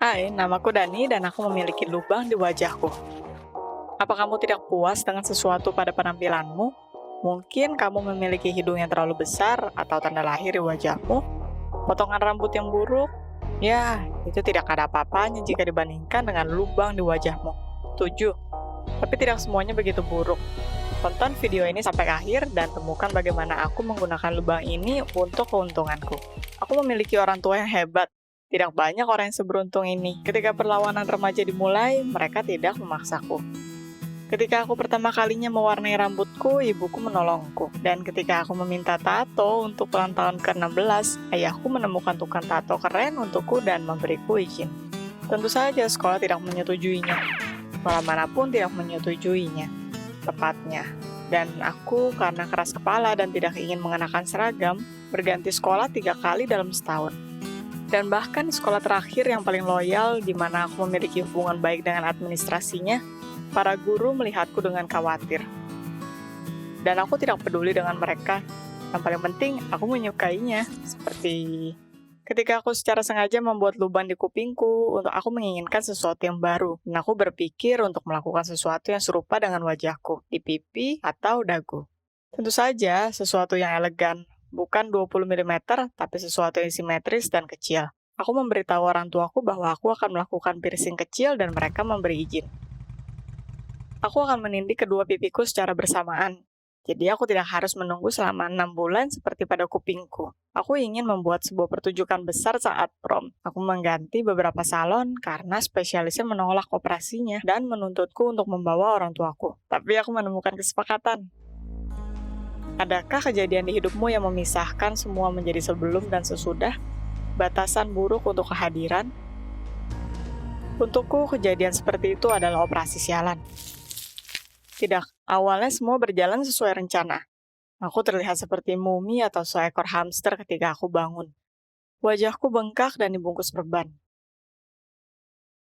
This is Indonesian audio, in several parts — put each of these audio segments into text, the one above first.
Hai, namaku Dani dan aku memiliki lubang di wajahku. Apa kamu tidak puas dengan sesuatu pada penampilanmu? Mungkin kamu memiliki hidung yang terlalu besar atau tanda lahir di wajahmu, potongan rambut yang buruk. Ya, itu tidak ada apa-apanya jika dibandingkan dengan lubang di wajahmu. Tujuh, tapi tidak semuanya begitu buruk. Tonton video ini sampai akhir dan temukan bagaimana aku menggunakan lubang ini untuk keuntunganku. Aku memiliki orang tua yang hebat. Tidak banyak orang yang seberuntung ini. Ketika perlawanan remaja dimulai, mereka tidak memaksaku. Ketika aku pertama kalinya mewarnai rambutku, ibuku menolongku. Dan ketika aku meminta tato untuk ulang tahun ke-16, ayahku menemukan tukang tato keren untukku dan memberiku izin. Tentu saja sekolah tidak menyetujuinya. Sekolah manapun tidak menyetujuinya, tepatnya. Dan aku karena keras kepala dan tidak ingin mengenakan seragam, berganti sekolah 3 kali dalam setahun. Dan bahkan sekolah terakhir yang paling loyal, di mana aku memiliki hubungan baik dengan administrasinya, para guru melihatku dengan khawatir. Dan aku tidak peduli dengan mereka. Yang paling penting, aku menyukainya. Seperti ketika aku secara sengaja membuat lubang di kupingku, untuk aku menginginkan sesuatu yang baru. Dan aku berpikir untuk melakukan sesuatu yang serupa dengan wajahku, di pipi atau dagu. Tentu saja, sesuatu yang elegan. Bukan 20 mm, tapi sesuatu yang simetris dan kecil. Aku memberitahu orang tuaku bahwa aku akan melakukan piercing kecil dan mereka memberi izin. Aku akan menindik kedua pipiku secara bersamaan. Jadi aku tidak harus menunggu selama 6 bulan seperti pada kupingku. Aku ingin membuat sebuah pertunjukan besar saat prom. Aku mengganti beberapa salon karena spesialisnya menolak operasinya dan menuntutku untuk membawa orang tuaku. Tapi aku menemukan kesepakatan. Adakah kejadian di hidupmu yang memisahkan semua menjadi sebelum dan sesudah? Batasan buruk untuk kehadiran? Untukku, kejadian seperti itu adalah operasi sialan. Tidak, awalnya semua berjalan sesuai rencana. Aku terlihat seperti mumi atau seekor hamster ketika aku bangun. Wajahku bengkak dan dibungkus perban.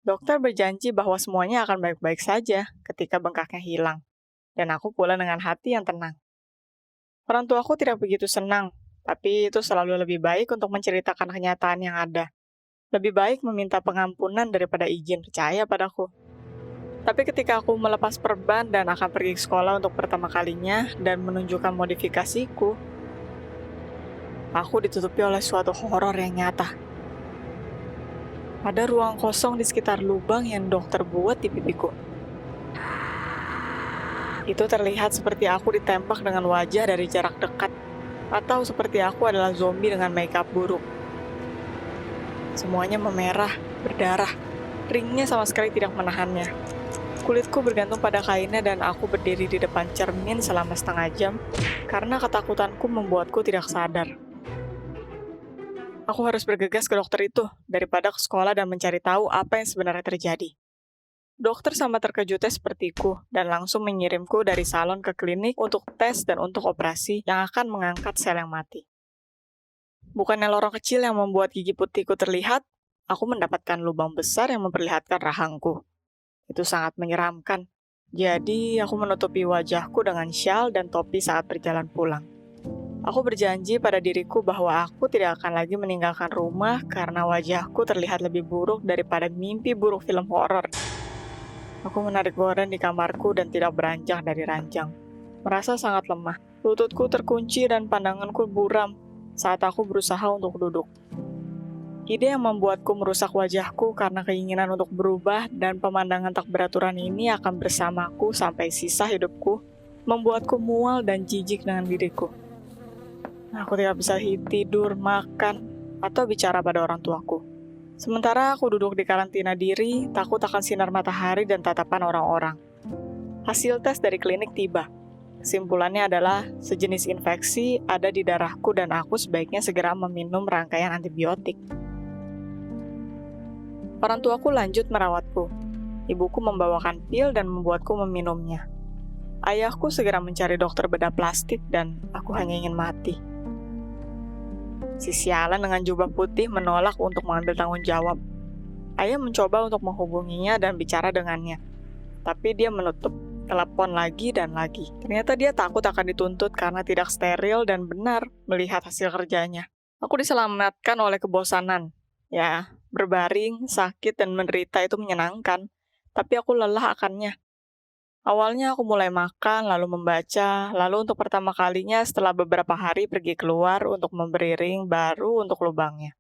Dokter berjanji bahwa semuanya akan baik-baik saja ketika bengkaknya hilang. Dan aku pulang dengan hati yang tenang. Orang tuaku tidak begitu senang, tapi itu selalu lebih baik untuk menceritakan kenyataan yang ada. Lebih baik meminta pengampunan daripada izin percaya padaku. Tapi ketika aku melepas perban dan akan pergi ke sekolah untuk pertama kalinya dan menunjukkan modifikasiku, aku ditutupi oleh suatu horor yang nyata. Ada ruang kosong di sekitar lubang yang dokter buat di pipiku. Itu terlihat seperti aku ditembak dengan wajah dari jarak dekat, atau seperti aku adalah zombie dengan makeup buruk. Semuanya memerah, berdarah, ringnya sama sekali tidak menahannya. Kulitku bergantung pada kainnya dan aku berdiri di depan cermin selama setengah jam, karena ketakutanku membuatku tidak sadar. Aku harus bergegas ke dokter itu, daripada ke sekolah dan mencari tahu apa yang sebenarnya terjadi. Dokter sama terkejutnya sepertiku dan langsung mengirimku dari salon ke klinik untuk tes dan untuk operasi yang akan mengangkat sel yang mati. Bukannya lorong kecil yang membuat gigi putihku terlihat, aku mendapatkan lubang besar yang memperlihatkan rahangku. Itu sangat menyeramkan. Jadi, aku menutupi wajahku dengan syal dan topi saat berjalan pulang. Aku berjanji pada diriku bahwa aku tidak akan lagi meninggalkan rumah karena wajahku terlihat lebih buruk daripada mimpi buruk film horor. Aku menarik gorden di kamarku dan tidak beranjak dari ranjang. Merasa sangat lemah. Lututku terkunci dan pandanganku buram saat aku berusaha untuk duduk. Ide yang membuatku merusak wajahku karena keinginan untuk berubah dan pemandangan tak beraturan ini akan bersamaku sampai sisa hidupku, membuatku mual dan jijik dengan diriku. Aku tidak bisa tidur, makan, atau bicara pada orang tuaku. Sementara aku duduk di karantina diri, takut akan sinar matahari dan tatapan orang-orang. Hasil tes dari klinik tiba. Kesimpulannya adalah sejenis infeksi ada di darahku dan aku sebaiknya segera meminum rangkaian antibiotik. Orang tuaku lanjut merawatku. Ibuku membawakan pil dan membuatku meminumnya. Ayahku segera mencari dokter bedah plastik dan aku hanya ingin mati. Si sialan dengan jubah putih menolak untuk mengambil tanggung jawab. Ayah mencoba untuk menghubunginya dan bicara dengannya. Tapi dia menutup telepon lagi dan lagi. Ternyata dia takut akan dituntut karena tidak steril dan benar melihat hasil kerjanya. Aku diselamatkan oleh kebosanan. Ya, Berbaring, sakit, dan menderita itu menyenangkan, tapi aku lelah akannya. Awalnya aku mulai makan, lalu membaca, lalu untuk pertama kalinya setelah beberapa hari pergi keluar untuk memberi ring baru untuk lubangnya.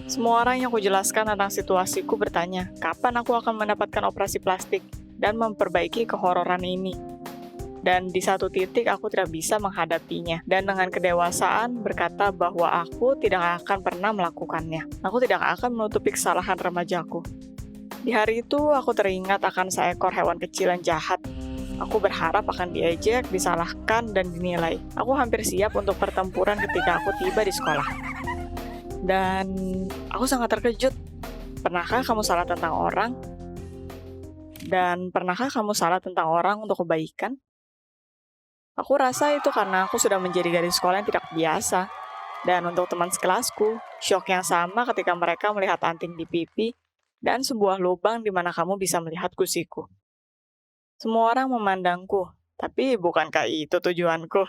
Semua orang yang kujelaskan tentang situasiku bertanya, kapan aku akan mendapatkan operasi plastik dan memperbaiki kehororan ini. Dan di satu titik aku tidak bisa menghadapinya, dan dengan kedewasaan berkata bahwa aku tidak akan pernah melakukannya. Aku tidak akan menutupi kesalahan remajaku. Di hari itu aku teringat akan seekor hewan kecil yang jahat. Aku berharap akan diejek, disalahkan, dan dinilai. Aku hampir siap untuk pertempuran ketika aku tiba di sekolah. Dan aku sangat terkejut. Pernahkah kamu salah tentang orang? Dan pernahkah kamu salah tentang orang untuk kebaikan? Aku rasa itu karena aku sudah menjadi gadis sekolah yang tidak biasa. Dan untuk teman sekelasku, syok yang sama ketika mereka melihat anting di pipi dan sebuah lubang di mana kamu bisa melihat gusiku. Semua orang memandangku, tapi bukankah itu tujuanku?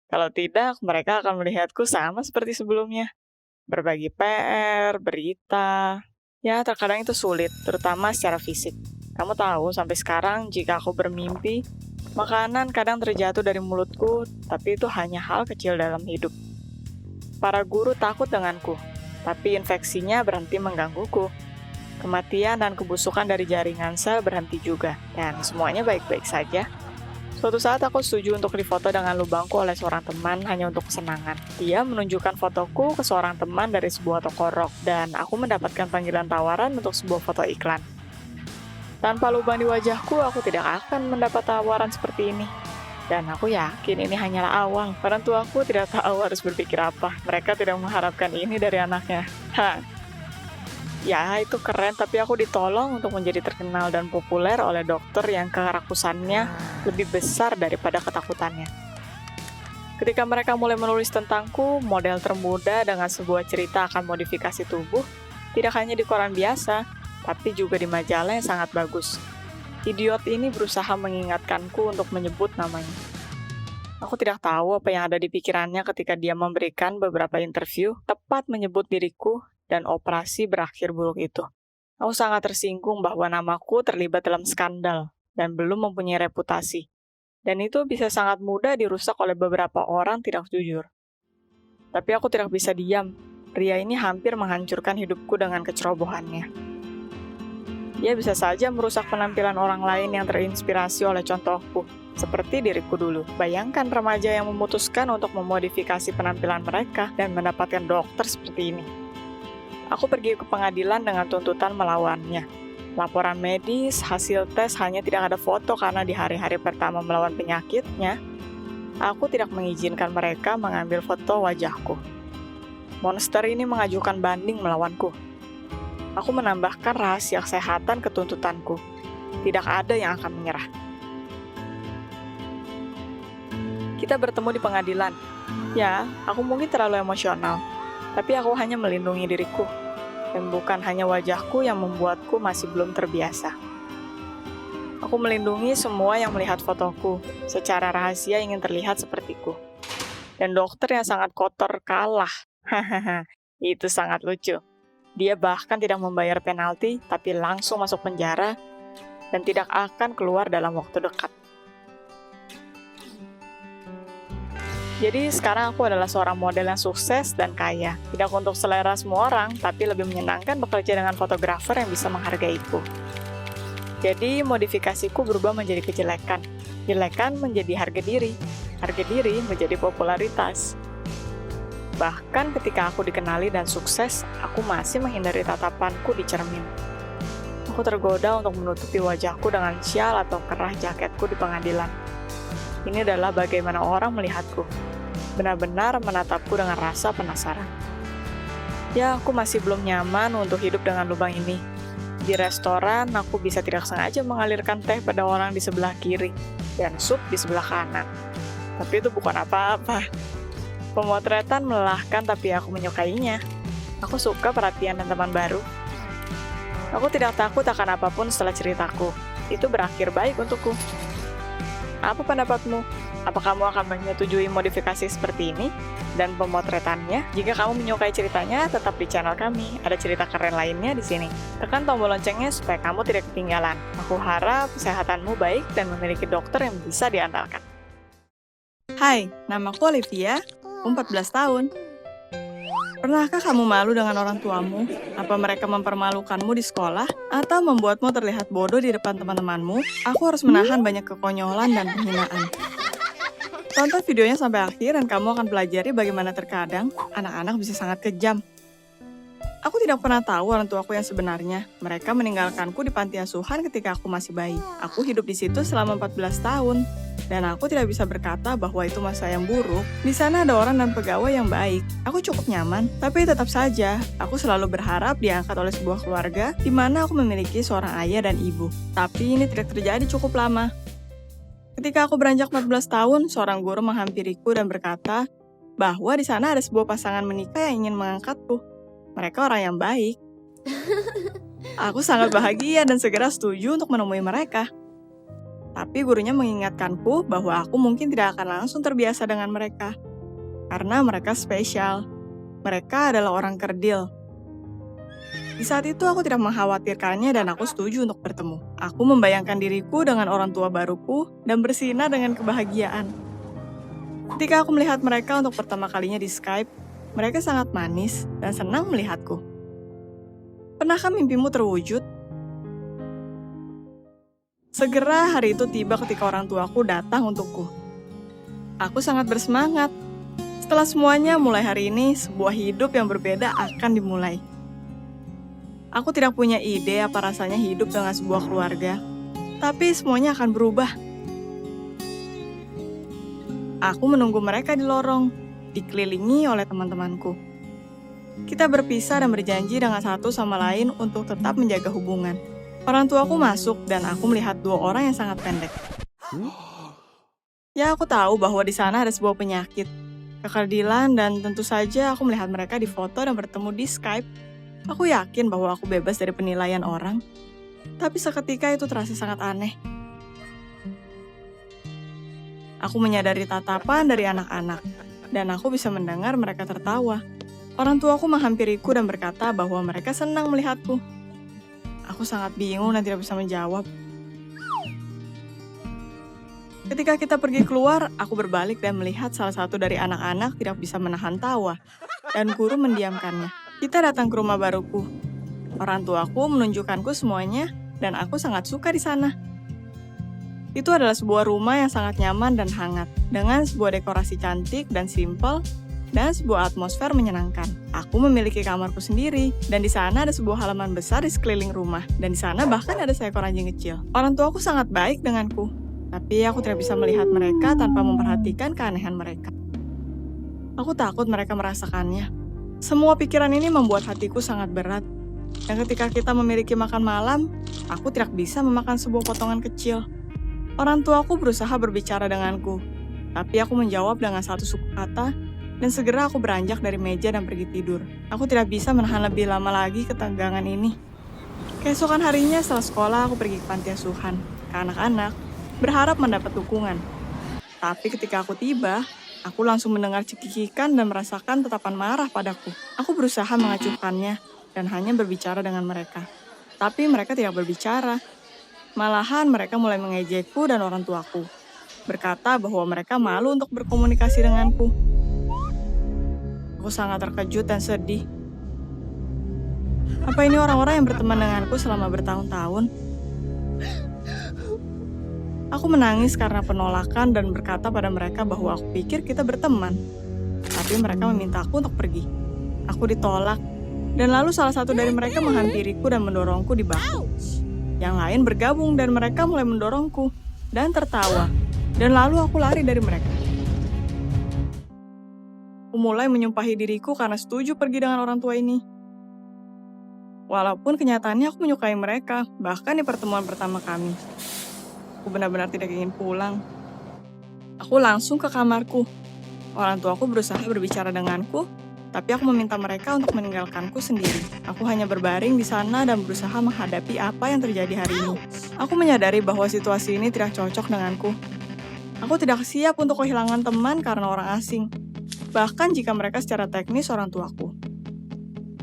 Kalau tidak, mereka akan melihatku sama seperti sebelumnya. Berbagi PR, berita. Ya, terkadang itu sulit, terutama secara fisik. Kamu tahu, sampai sekarang jika aku bermimpi, makanan kadang terjatuh dari mulutku, tapi itu hanya hal kecil dalam hidup. Para guru takut denganku, tapi infeksinya berhenti menggangguku. Kematian dan kebusukan dari jaringan sel berhenti juga, dan semuanya baik-baik saja. Suatu saat aku setuju untuk difoto dengan lubangku oleh seorang teman hanya untuk kesenangan. Dia menunjukkan fotoku ke seorang teman dari sebuah toko rok, dan aku mendapatkan panggilan tawaran untuk sebuah foto iklan. Tanpa lubang di wajahku, aku tidak akan mendapat tawaran seperti ini. Dan aku yakin ini hanyalah awal. Orang tuaku tidak tahu harus berpikir apa. Mereka tidak mengharapkan ini dari anaknya. Ya, itu keren, tapi aku ditolong untuk menjadi terkenal dan populer oleh dokter yang kerakusannya lebih besar daripada ketakutannya. Ketika mereka mulai menulis tentangku, model termuda dengan sebuah cerita akan modifikasi tubuh, tidak hanya di koran biasa, tapi juga di majalah yang sangat bagus. Idiot ini berusaha mengingatkanku untuk menyebut namanya. Aku tidak tahu apa yang ada di pikirannya ketika dia memberikan beberapa interview, tepat menyebut diriku, dan operasi berakhir buruk itu. Aku sangat tersinggung bahwa namaku terlibat dalam skandal dan belum mempunyai reputasi. Dan itu bisa sangat mudah dirusak oleh beberapa orang tidak jujur. Tapi aku tidak bisa diam. Pria ini hampir menghancurkan hidupku dengan kecerobohannya. Dia bisa saja merusak penampilan orang lain yang terinspirasi oleh contohku, seperti diriku dulu. Bayangkan remaja yang memutuskan untuk memodifikasi penampilan mereka dan mendapatkan dokter seperti ini. Aku pergi ke pengadilan dengan tuntutan melawannya. Laporan medis, hasil tes hanya tidak ada foto karena di hari-hari pertama melawan penyakitnya, aku tidak mengizinkan mereka mengambil foto wajahku. Monster ini mengajukan banding melawanku. Aku menambahkan rahasia kesehatan ke tuntutanku. Tidak ada yang akan menyerah. Kita bertemu di pengadilan. Ya, aku mungkin terlalu emosional. Tapi aku hanya melindungi diriku, dan bukan hanya wajahku yang membuatku masih belum terbiasa. Aku melindungi semua yang melihat fotoku, secara rahasia ingin terlihat sepertiku. Dan dokter yang sangat kotor kalah. Hahaha, itu sangat lucu. Dia bahkan tidak membayar penalti, tapi langsung masuk penjara, dan tidak akan keluar dalam waktu dekat. Jadi sekarang aku adalah seorang model yang sukses dan kaya. Tidak untuk selera semua orang, tapi lebih menyenangkan bekerja dengan fotografer yang bisa menghargaiku. Jadi modifikasiku berubah menjadi kejelekan. Jelekan menjadi harga diri menjadi popularitas. Bahkan ketika aku dikenali dan sukses, aku masih menghindari tatapanku di cermin. Aku tergoda untuk menutupi wajahku dengan syal atau kerah jaketku di pengadilan. Ini adalah bagaimana orang melihatku. Benar-benar menatapku dengan rasa penasaran. Ya, aku masih belum nyaman untuk hidup dengan lubang ini. Di restoran, aku bisa tidak sengaja mengalirkan teh pada orang di sebelah kiri dan sup di sebelah kanan. Tapi itu bukan apa-apa. Pemotretan melelahkan, tapi aku menyukainya. Aku suka perhatian dan teman baru. Aku tidak takut akan apapun setelah ceritaku. Itu berakhir baik untukku. Apa pendapatmu? Apa kamu akan menyetujui modifikasi seperti ini dan pemotretannya? Jika kamu menyukai ceritanya, tetap di channel kami. Ada cerita keren lainnya di sini. Tekan tombol loncengnya supaya kamu tidak ketinggalan. Aku harap kesehatanmu baik dan memiliki dokter yang bisa diandalkan. Hai, namaku Olivia, aku 14 tahun. Pernahkah kamu malu dengan orang tuamu? Apa mereka mempermalukanmu di sekolah? Atau membuatmu terlihat bodoh di depan teman-temanmu? Aku harus menahan banyak kekonyolan dan penghinaan. Tonton videonya sampai akhir dan kamu akan pelajari bagaimana terkadang anak-anak bisa sangat kejam. Aku tidak pernah tahu orang tuaku yang sebenarnya. Mereka meninggalkanku di panti asuhan ketika aku masih bayi. Aku hidup di situ selama 14 tahun. Dan aku tidak bisa berkata bahwa itu masa yang buruk. Di sana ada orang dan pegawai yang baik. Aku cukup nyaman, tapi tetap saja, aku selalu berharap diangkat oleh sebuah keluarga di mana aku memiliki seorang ayah dan ibu. Tapi ini tidak terjadi cukup lama. Ketika aku beranjak 14 tahun, seorang guru menghampiriku dan berkata bahwa di sana ada sebuah pasangan menikah yang ingin mengangkatku. Mereka orang yang baik. Aku sangat bahagia dan segera setuju untuk menemui mereka. Tapi gurunya mengingatkanku bahwa aku mungkin tidak akan langsung terbiasa dengan mereka. Karena mereka spesial. Mereka adalah orang kerdil. Di saat itu aku tidak mengkhawatirkannya dan aku setuju untuk bertemu. Aku membayangkan diriku dengan orang tua baruku dan bersinar dengan kebahagiaan. Ketika aku melihat mereka untuk pertama kalinya di Skype, mereka sangat manis dan senang melihatku. Pernahkah mimpimu terwujud? Segera hari itu tiba ketika orang tuaku datang untukku. Aku sangat bersemangat. Setelah semuanya, mulai hari ini, sebuah hidup yang berbeda akan dimulai. Aku tidak punya ide apa rasanya hidup dengan sebuah keluarga, tapi semuanya akan berubah. Aku menunggu mereka di lorong, dikelilingi oleh teman-temanku. Kita berpisah dan berjanji dengan satu sama lain untuk tetap menjaga hubungan. Orang tuaku masuk dan aku melihat dua orang yang sangat pendek. Ya, aku tahu bahwa di sana ada sebuah penyakit, kekerdilan, dan tentu saja aku melihat mereka di foto dan bertemu di Skype. Aku yakin bahwa aku bebas dari penilaian orang, tapi seketika itu terasa sangat aneh. Aku menyadari tatapan dari anak-anak, dan aku bisa mendengar mereka tertawa. Orang tuaku menghampiriku dan berkata bahwa mereka senang melihatku. Aku sangat bingung dan tidak bisa menjawab. Ketika kita pergi keluar, aku berbalik dan melihat salah satu dari anak-anak tidak bisa menahan tawa, dan guru mendiamkannya. Kita datang ke rumah baruku. Orang tuaku menunjukkanku semuanya, dan aku sangat suka di sana. Itu adalah sebuah rumah yang sangat nyaman dan hangat, dengan sebuah dekorasi cantik dan simpel, dan sebuah atmosfer menyenangkan. Aku memiliki kamarku sendiri, dan di sana ada sebuah halaman besar di sekeliling rumah, dan di sana bahkan ada seekor anjing kecil. Orang tuaku sangat baik denganku, tapi aku tidak bisa melihat mereka tanpa memperhatikan keanehan mereka. Aku takut mereka merasakannya. Semua pikiran ini membuat hatiku sangat berat, dan ketika kita memiliki makan malam, aku tidak bisa memakan sebuah potongan kecil. Orang tuaku berusaha berbicara denganku, tapi aku menjawab dengan satu suku kata, dan segera aku beranjak dari meja dan pergi tidur. Aku tidak bisa menahan lebih lama lagi ketegangan ini. Keesokan harinya setelah sekolah aku pergi ke panti asuhan, ke anak-anak, berharap mendapat dukungan. Tapi ketika aku tiba, aku langsung mendengar cekikikan dan merasakan tatapan marah padaku. Aku berusaha mengacuhkannya dan hanya berbicara dengan mereka. Tapi mereka tidak berbicara. Malahan mereka mulai mengejekku dan orang tuaku, berkata bahwa mereka malu untuk berkomunikasi denganku. Aku sangat terkejut dan sedih. Apa ini orang-orang yang berteman denganku selama bertahun-tahun? Aku menangis karena penolakan dan berkata pada mereka bahwa aku pikir kita berteman. Tapi mereka meminta aku untuk pergi. Aku ditolak, dan lalu salah satu dari mereka menghampiriku dan mendorongku di bahu. Yang lain bergabung dan mereka mulai mendorongku dan tertawa. Dan lalu aku lari dari mereka. Aku mulai menyumpahi diriku karena setuju pergi dengan orang tua ini. Walaupun kenyataannya aku menyukai mereka, bahkan di pertemuan pertama kami. Aku benar-benar tidak ingin pulang. Aku langsung ke kamarku. Orang tuaku berusaha berbicara denganku, tapi aku meminta mereka untuk meninggalkanku sendiri. Aku hanya berbaring di sana dan berusaha menghadapi apa yang terjadi hari ini. Aku menyadari bahwa situasi ini tidak cocok denganku. Aku tidak siap untuk kehilangan teman karena orang asing, bahkan jika mereka secara teknis orang tuaku.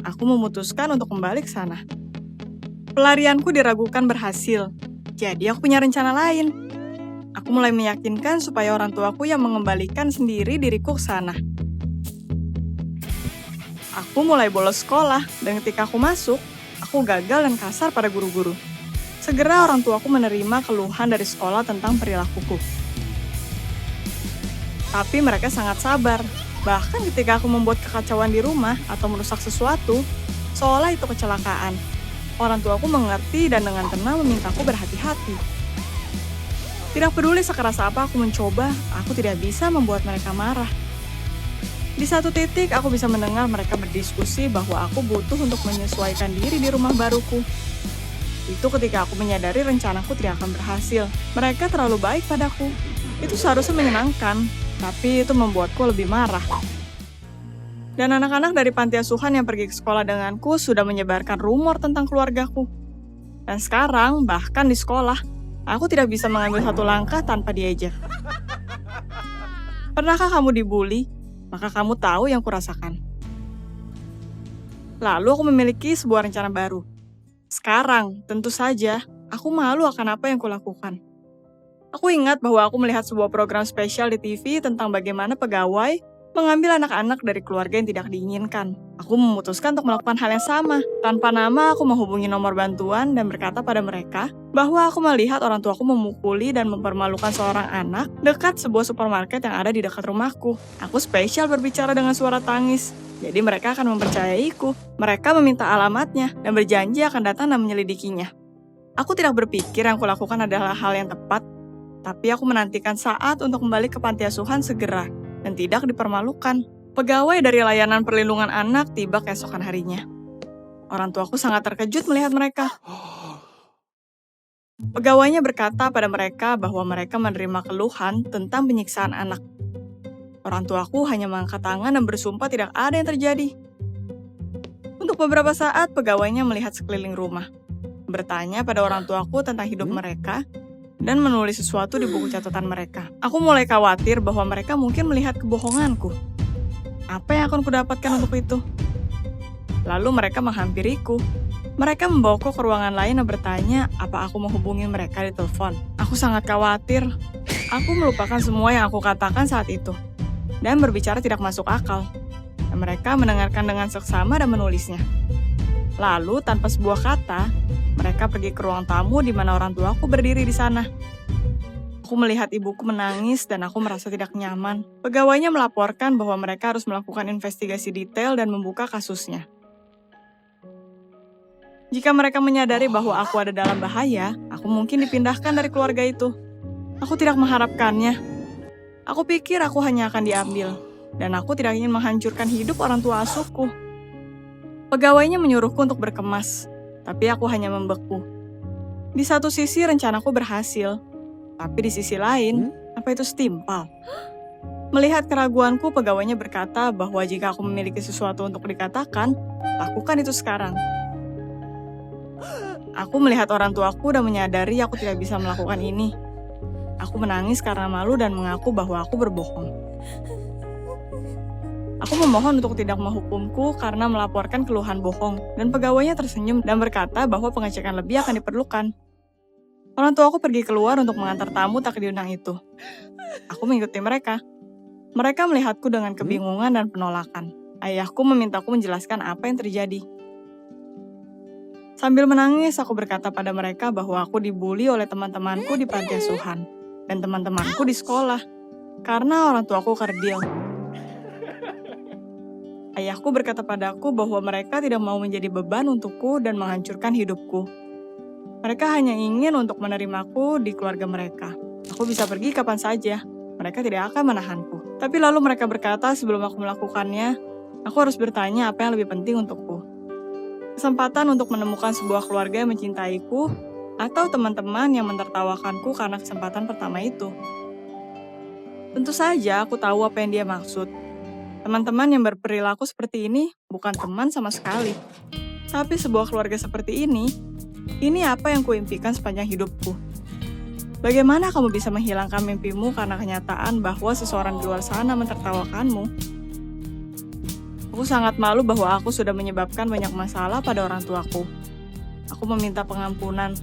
Aku memutuskan untuk kembali ke sana. Pelarianku diragukan berhasil, jadi aku punya rencana lain. Aku mulai meyakinkan supaya orang tuaku yang mengembalikan sendiri diriku ke sana. Aku mulai bolos sekolah, dan ketika aku masuk, aku gagal dan kasar pada guru-guru. Segera orang tuaku menerima keluhan dari sekolah tentang perilakuku. Tapi mereka sangat sabar. Bahkan ketika aku membuat kekacauan di rumah atau merusak sesuatu, seolah itu kecelakaan. Orang tuaku mengerti dan dengan tenang memintaku berhati-hati. Tidak peduli sekeras apa aku mencoba, aku tidak bisa membuat mereka marah. Di satu titik, aku bisa mendengar mereka berdiskusi bahwa aku butuh untuk menyesuaikan diri di rumah baruku. Itu ketika aku menyadari rencanaku tidak akan berhasil. Mereka terlalu baik padaku. Itu seharusnya menyenangkan, tapi itu membuatku lebih marah. Dan anak-anak dari panti asuhan yang pergi ke sekolah denganku sudah menyebarkan rumor tentang keluargaku. Dan sekarang, bahkan di sekolah, aku tidak bisa mengambil satu langkah tanpa diejek. Pernahkah kamu dibully? Maka kamu tahu yang kurasakan. Lalu aku memiliki sebuah rencana baru. Sekarang, tentu saja, aku malu akan apa yang kulakukan. Aku ingat bahwa aku melihat sebuah program spesial di TV tentang bagaimana pegawai mengambil anak-anak dari keluarga yang tidak diinginkan. Aku memutuskan untuk melakukan hal yang sama. Tanpa nama, aku menghubungi nomor bantuan dan berkata pada mereka bahwa aku melihat orang tuaku memukuli dan mempermalukan seorang anak dekat sebuah supermarket yang ada di dekat rumahku. Aku spesial berbicara dengan suara tangis. Jadi mereka akan mempercayaiku. Mereka meminta alamatnya dan berjanji akan datang dan menyelidikinya. Aku tidak berpikir yang kulakukan adalah hal yang tepat, tapi aku menantikan saat untuk kembali ke panti asuhan segera dan tidak dipermalukan. Pegawai dari layanan perlindungan anak tiba keesokan harinya. Orang tuaku sangat terkejut melihat mereka. Pegawainya berkata pada mereka bahwa mereka menerima keluhan tentang penyiksaan anak. Orang tuaku hanya mengangkat tangan dan bersumpah tidak ada yang terjadi. Untuk beberapa saat, pegawainya melihat sekeliling rumah, bertanya pada orang tuaku tentang hidup mereka, dan menulis sesuatu di buku catatan mereka. Aku mulai khawatir bahwa mereka mungkin melihat kebohonganku. Apa yang akan kudapatkan untuk itu? Lalu mereka menghampiriku. Mereka membawaku ke ruangan lain dan bertanya apa aku menghubungi mereka di telepon. Aku sangat khawatir. Aku melupakan semua yang aku katakan saat itu, dan berbicara tidak masuk akal. Dan mereka mendengarkan dengan seksama dan menulisnya. Lalu, tanpa sebuah kata, mereka pergi ke ruang tamu di mana orang tuaku berdiri di sana. Aku melihat ibuku menangis dan aku merasa tidak nyaman. Pegawainya melaporkan bahwa mereka harus melakukan investigasi detail dan membuka kasusnya. Jika mereka menyadari bahwa aku ada dalam bahaya, aku mungkin dipindahkan dari keluarga itu. Aku tidak mengharapkannya. Aku pikir aku hanya akan diambil, dan aku tidak ingin menghancurkan hidup orang tua asuhku. Pegawainya menyuruhku untuk berkemas, tapi aku hanya membeku. Di satu sisi rencanaku berhasil, tapi di sisi lain, apa itu setimpal? Melihat keraguanku, pegawainya berkata bahwa jika aku memiliki sesuatu untuk dikatakan, lakukan itu sekarang. Aku melihat orang tuaku dan menyadari aku tidak bisa melakukan ini. Aku menangis karena malu dan mengaku bahwa aku berbohong. Aku memohon untuk tidak menghukumku karena melaporkan keluhan bohong, dan pegawainya tersenyum dan berkata bahwa pengecekan lebih akan diperlukan. Orang tuaku pergi keluar untuk mengantar tamu tak diundang itu. Aku mengikuti mereka. Mereka melihatku dengan kebingungan dan penolakan. Ayahku memintaku menjelaskan apa yang terjadi. Sambil menangis, aku berkata pada mereka bahwa aku dibully oleh teman-temanku di panti asuhan dan teman-temanku di sekolah karena orang tuaku kerdil. Ayahku berkata padaku bahwa mereka tidak mau menjadi beban untukku dan menghancurkan hidupku. Mereka hanya ingin untuk menerimaku di keluarga mereka. Aku bisa pergi kapan saja. Mereka tidak akan menahanku. Tapi lalu mereka berkata sebelum aku melakukannya, aku harus bertanya apa yang lebih penting untukku. Kesempatan untuk menemukan sebuah keluarga yang mencintaiku, atau teman-teman yang mentertawakanku karena kesempatan pertama itu. Tentu saja aku tahu apa yang dia maksud. Teman-teman yang berperilaku seperti ini bukan teman sama sekali. Tapi sebuah keluarga seperti ini apa yang kuimpikan sepanjang hidupku. Bagaimana kamu bisa menghilangkan mimpimu karena kenyataan bahwa seseorang di luar sana mentertawakanmu? Aku sangat malu bahwa aku sudah menyebabkan banyak masalah pada orang tuaku. Aku meminta pengampunan.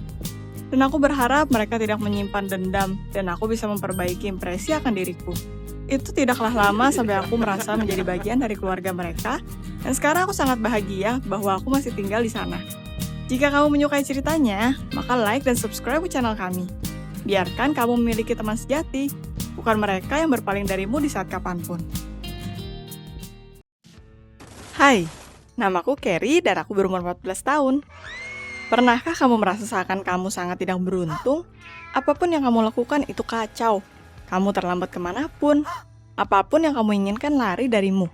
Dan aku berharap mereka tidak menyimpan dendam dan aku bisa memperbaiki impresi akan diriku. Itu tidaklah lama sampai aku merasa menjadi bagian dari keluarga mereka, dan sekarang aku sangat bahagia bahwa aku masih tinggal di sana. Jika kamu menyukai ceritanya, maka like dan subscribe ke channel kami. Biarkan kamu memiliki teman sejati, bukan mereka yang berpaling darimu di saat kapanpun. Hai, namaku Carrie dan aku berumur 14 tahun. Pernahkah kamu merasa seakan kamu sangat tidak beruntung? Apapun yang kamu lakukan itu kacau. Kamu terlambat kemanapun. Apapun yang kamu inginkan lari darimu.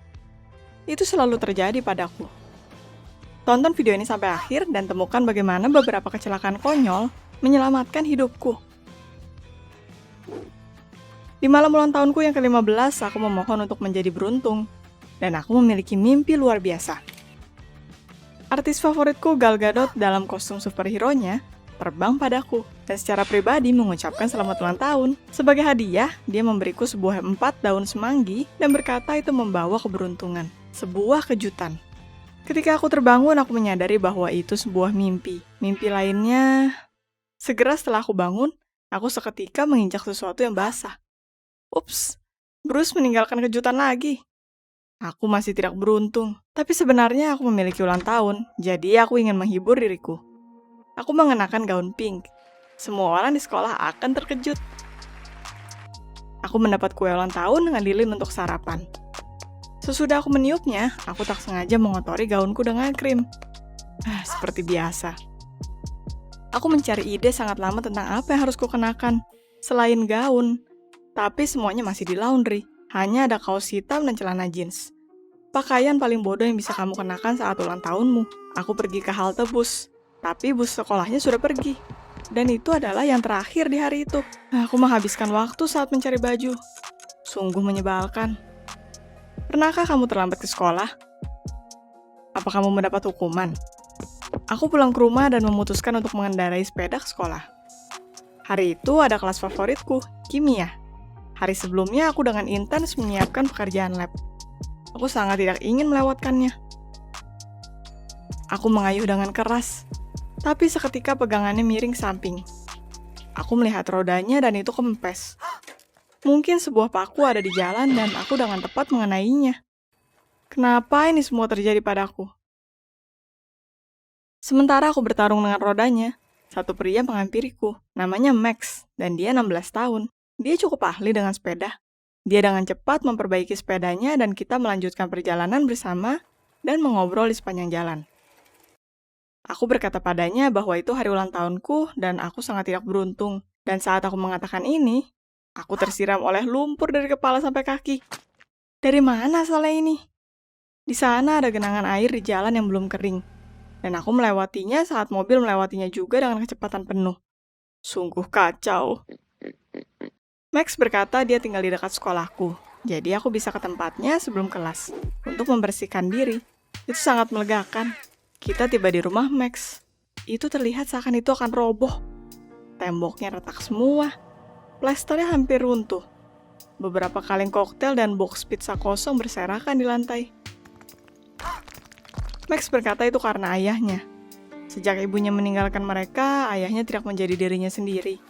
Itu selalu terjadi padaku. Tonton video ini sampai akhir dan temukan bagaimana beberapa kecelakaan konyol menyelamatkan hidupku. Di malam ulang tahunku yang ke-15, aku memohon untuk menjadi beruntung. Dan aku memiliki mimpi luar biasa. Artis favoritku Gal Gadot dalam kostum superhero-nya terbang padaku dan secara pribadi mengucapkan selamat ulang tahun. Sebagai hadiah, dia memberiku sebuah 4 daun semanggi dan berkata itu membawa keberuntungan. Sebuah kejutan. Ketika aku terbangun, aku menyadari bahwa itu sebuah mimpi. Mimpi lainnya... Segera setelah aku bangun, aku seketika menginjak sesuatu yang basah. Ups, Bruce meninggalkan kejutan lagi. Aku masih tidak beruntung, tapi sebenarnya aku memiliki ulang tahun, jadi aku ingin menghibur diriku. Aku mengenakan gaun pink. Semua orang di sekolah akan terkejut. Aku mendapat kue ulang tahun dengan lilin untuk sarapan. Sesudah aku meniupnya, aku tak sengaja mengotori gaunku dengan krim. Seperti biasa. Aku mencari ide sangat lama tentang apa yang harus kukenakan, selain gaun. Tapi semuanya masih di laundry. Hanya ada kaos hitam dan celana jeans. Pakaian paling bodoh yang bisa kamu kenakan saat ulang tahunmu. Aku pergi ke halte bus, tapi bus sekolahnya sudah pergi. Dan itu adalah yang terakhir di hari itu. Aku menghabiskan waktu saat mencari baju. Sungguh menyebalkan. Pernahkah kamu terlambat ke sekolah? Apa kamu mendapat hukuman? Aku pulang ke rumah dan memutuskan untuk mengendarai sepeda ke sekolah. Hari itu ada kelas favoritku, kimia. Hari sebelumnya aku dengan intens menyiapkan pekerjaan lab. Aku sangat tidak ingin melewatkannya. Aku mengayuh dengan keras, tapi seketika pegangannya miring samping. Aku melihat rodanya dan itu kempes. Mungkin sebuah paku ada di jalan dan aku dengan tepat mengenainya. Kenapa ini semua terjadi padaku? Sementara aku bertarung dengan rodanya, satu pria menghampiriku. Namanya Max, dan dia 16 tahun. Dia cukup ahli dengan sepeda. Dia dengan cepat memperbaiki sepedanya dan kita melanjutkan perjalanan bersama dan mengobrol di sepanjang jalan. Aku berkata padanya bahwa itu hari ulang tahunku dan aku sangat tidak beruntung. Dan saat aku mengatakan ini, aku tersiram oleh lumpur dari kepala sampai kaki. Dari mana asalnya ini? Di sana ada genangan air di jalan yang belum kering. Dan aku melewatinya saat mobil melewatinya juga dengan kecepatan penuh. Sungguh kacau. Max berkata dia tinggal di dekat sekolahku, jadi aku bisa ke tempatnya sebelum kelas untuk membersihkan diri. Itu sangat melegakan. Kita tiba di rumah Max. Itu terlihat seakan itu akan roboh. Temboknya retak semua. Plasternya hampir runtuh. Beberapa kaleng koktail dan box pizza kosong berserakan di lantai. Max berkata itu karena ayahnya. Sejak ibunya meninggalkan mereka, ayahnya tidak menjadi dirinya sendiri.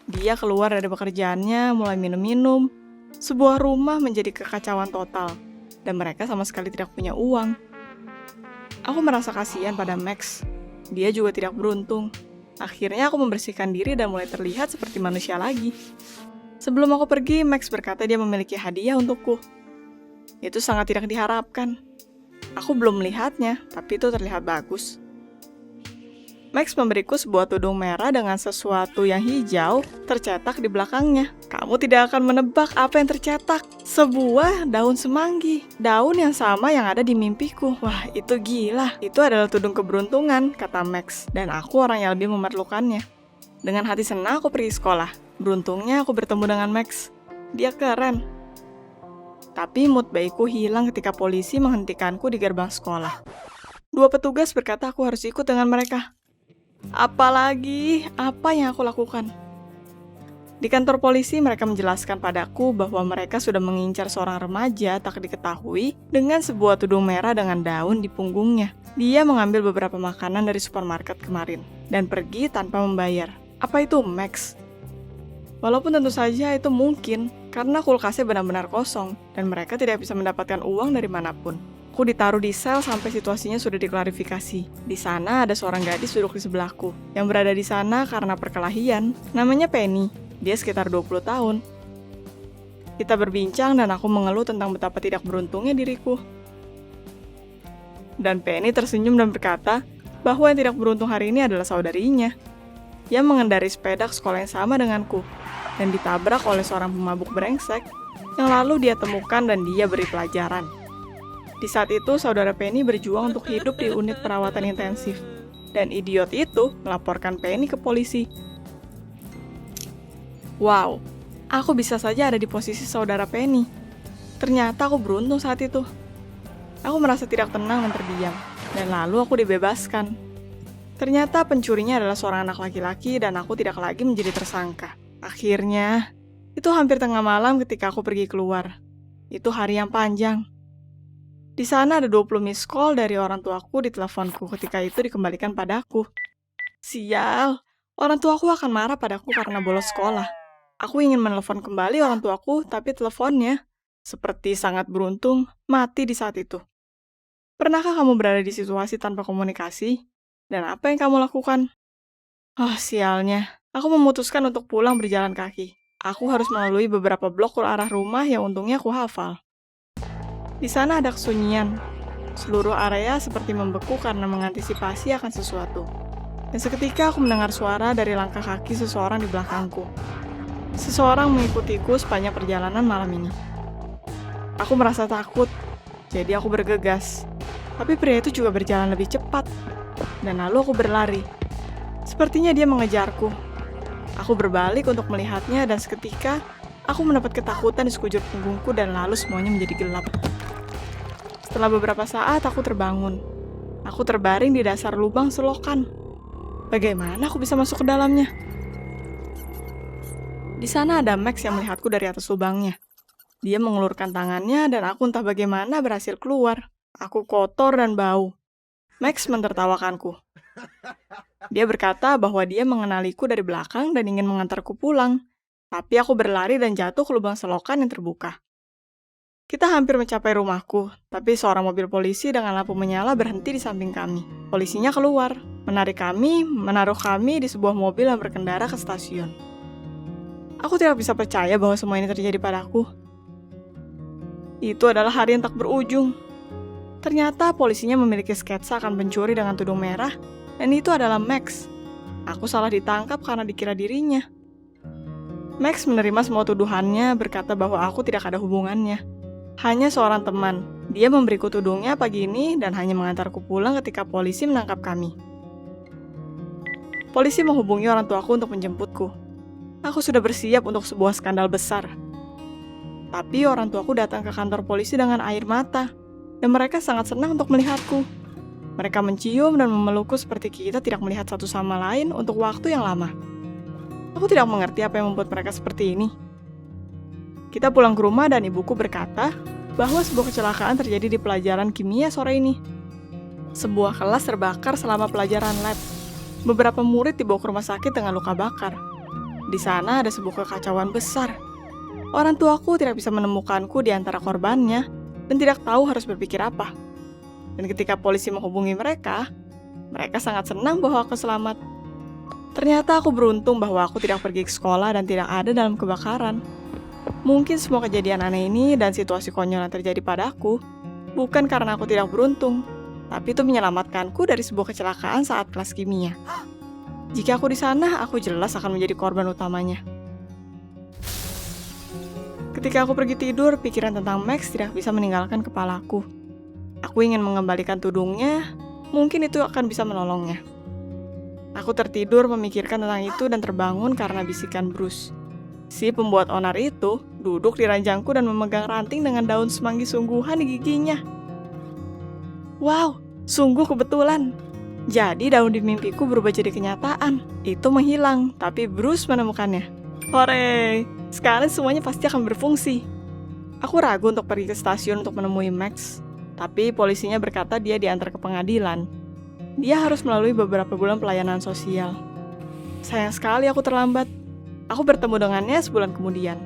Dia keluar dari pekerjaannya, mulai minum-minum. Sebuah rumah menjadi kekacauan total, dan mereka sama sekali tidak punya uang. Aku merasa kasihan pada Max. Dia juga tidak beruntung. Akhirnya aku membersihkan diri dan mulai terlihat seperti manusia lagi. Sebelum aku pergi, Max berkata dia memiliki hadiah untukku. Itu sangat tidak diharapkan. Aku belum melihatnya, tapi itu terlihat bagus. Max memberiku sebuah tudung merah dengan sesuatu yang hijau tercetak di belakangnya. Kamu tidak akan menebak apa yang tercetak. Sebuah daun semanggi. Daun yang sama yang ada di mimpiku. Wah, itu gila. Itu adalah tudung keberuntungan, kata Max. Dan aku orang yang lebih memerlukannya. Dengan hati senang aku pergi sekolah. Beruntungnya aku bertemu dengan Max. Dia keren. Tapi mood baikku hilang ketika polisi menghentikanku di gerbang sekolah. Dua petugas berkata aku harus ikut dengan mereka. Apalagi, apa yang aku lakukan? Di kantor polisi, mereka menjelaskan padaku bahwa mereka sudah mengincar seorang remaja tak diketahui dengan sebuah tudung merah dengan daun di punggungnya. Dia mengambil beberapa makanan dari supermarket kemarin dan pergi tanpa membayar. Apa itu Max? Walaupun tentu saja itu mungkin, karena kulkasnya benar-benar kosong dan mereka tidak bisa mendapatkan uang dari manapun. Aku ditaruh di sel sampai situasinya sudah diklarifikasi. Di sana ada seorang gadis duduk di sebelahku, yang berada di sana karena perkelahian. Namanya Penny. Dia sekitar 20 tahun. Kita berbincang dan aku mengeluh tentang betapa tidak beruntungnya diriku. Dan Penny tersenyum dan berkata bahwa yang tidak beruntung hari ini adalah saudarinya. Dia mengendarai sepeda ke sekolah yang sama denganku dan ditabrak oleh seorang pemabuk brengsek yang lalu dia temukan dan dia beri pelajaran. Di saat itu, saudara Penny berjuang untuk hidup di unit perawatan intensif dan idiot itu melaporkan Penny ke polisi. Wow, aku bisa saja ada di posisi saudara Penny. Ternyata aku beruntung saat itu. Aku merasa tidak tenang dan terdiam, dan lalu aku dibebaskan. Ternyata pencurinya adalah seorang anak laki-laki dan aku tidak lagi menjadi tersangka. Akhirnya, itu hampir tengah malam ketika aku pergi keluar. Itu hari yang panjang. Di sana ada 20 miss call dari orang tuaku di teleponku ketika itu dikembalikan padaku. Sial, orang tuaku akan marah padaku karena bolos sekolah. Aku ingin menelpon kembali orang tuaku, tapi teleponnya, seperti sangat beruntung, mati di saat itu. Pernahkah kamu berada di situasi tanpa komunikasi? Dan apa yang kamu lakukan? Sialnya, aku memutuskan untuk pulang berjalan kaki. Aku harus melalui beberapa blok ke arah rumah yang untungnya aku hafal. Di sana ada kesunyian. Seluruh area seperti membeku karena mengantisipasi akan sesuatu. Dan seketika aku mendengar suara dari langkah kaki seseorang di belakangku. Seseorang mengikutiku sepanjang perjalanan malam ini. Aku merasa takut, jadi aku bergegas. Tapi pria itu juga berjalan lebih cepat. Dan lalu aku berlari. Sepertinya dia mengejarku. Aku berbalik untuk melihatnya dan seketika aku mendapat ketakutan di sekujur punggungku dan lalu semuanya menjadi gelap. Setelah beberapa saat aku terbangun. Aku terbaring di dasar lubang selokan. Bagaimana aku bisa masuk ke dalamnya? Di sana ada Max yang melihatku dari atas lubangnya. Dia mengulurkan tangannya dan aku entah bagaimana berhasil keluar. Aku kotor dan bau. Max mentertawakanku. Dia berkata bahwa dia mengenaliku dari belakang dan ingin mengantarku pulang. Tapi aku berlari dan jatuh ke lubang selokan yang terbuka. Kita hampir mencapai rumahku, tapi seorang mobil polisi dengan lampu menyala berhenti di samping kami. Polisinya keluar, menaruh kami di sebuah mobil yang berkendara ke stasiun. Aku tidak bisa percaya bahwa semua ini terjadi padaku. Itu adalah hari yang tak berujung. Ternyata polisinya memiliki sketsa akan pencuri dengan tudung merah, dan itu adalah Max. Aku salah ditangkap karena dikira dirinya. Max menerima semua tuduhannya, berkata bahwa aku tidak ada hubungannya. Hanya seorang teman. Dia memberiku tudungnya pagi ini dan hanya mengantarku pulang ketika polisi menangkap kami. Polisi menghubungi orang tuaku untuk menjemputku. Aku sudah bersiap untuk sebuah skandal besar. Tapi orang tuaku datang ke kantor polisi dengan air mata, dan mereka sangat senang untuk melihatku. Mereka mencium dan memelukku seperti kita tidak melihat satu sama lain untuk waktu yang lama. Aku tidak mengerti apa yang membuat mereka seperti ini. Kita pulang ke rumah dan ibuku berkata bahwa sebuah kecelakaan terjadi di pelajaran kimia sore ini. Sebuah kelas terbakar selama pelajaran lab. Beberapa murid dibawa ke rumah sakit dengan luka bakar. Di sana ada sebuah kekacauan besar. Orang tuaku tidak bisa menemukanku di antara korbannya dan tidak tahu harus berpikir apa. Dan ketika polisi menghubungi mereka sangat senang bahwa aku selamat. Ternyata aku beruntung bahwa aku tidak pergi ke sekolah dan tidak ada dalam kebakaran. Mungkin semua kejadian aneh ini dan situasi konyol yang terjadi padaku bukan karena aku tidak beruntung, tapi itu menyelamatkanku dari sebuah kecelakaan saat kelas kimia. Jika aku di sana, aku jelas akan menjadi korban utamanya. Ketika aku pergi tidur, pikiran tentang Max tidak bisa meninggalkan kepalaku. Aku ingin mengembalikan tudungnya, mungkin itu akan bisa menolongnya. Aku tertidur memikirkan tentang itu dan terbangun karena bisikan Bruce. Si pembuat onar itu duduk di ranjangku dan memegang ranting dengan daun semanggi sungguhan di giginya. Wow, sungguh kebetulan. Jadi daun di mimpiku berubah jadi kenyataan. Itu menghilang, tapi Bruce menemukannya. Hore! Sekarang semuanya pasti akan berfungsi. Aku ragu untuk pergi ke stasiun untuk menemui Max, tapi polisinya berkata dia diantar ke pengadilan. Dia harus melalui beberapa bulan pelayanan sosial. Sayang sekali aku terlambat. Aku bertemu dengannya sebulan kemudian.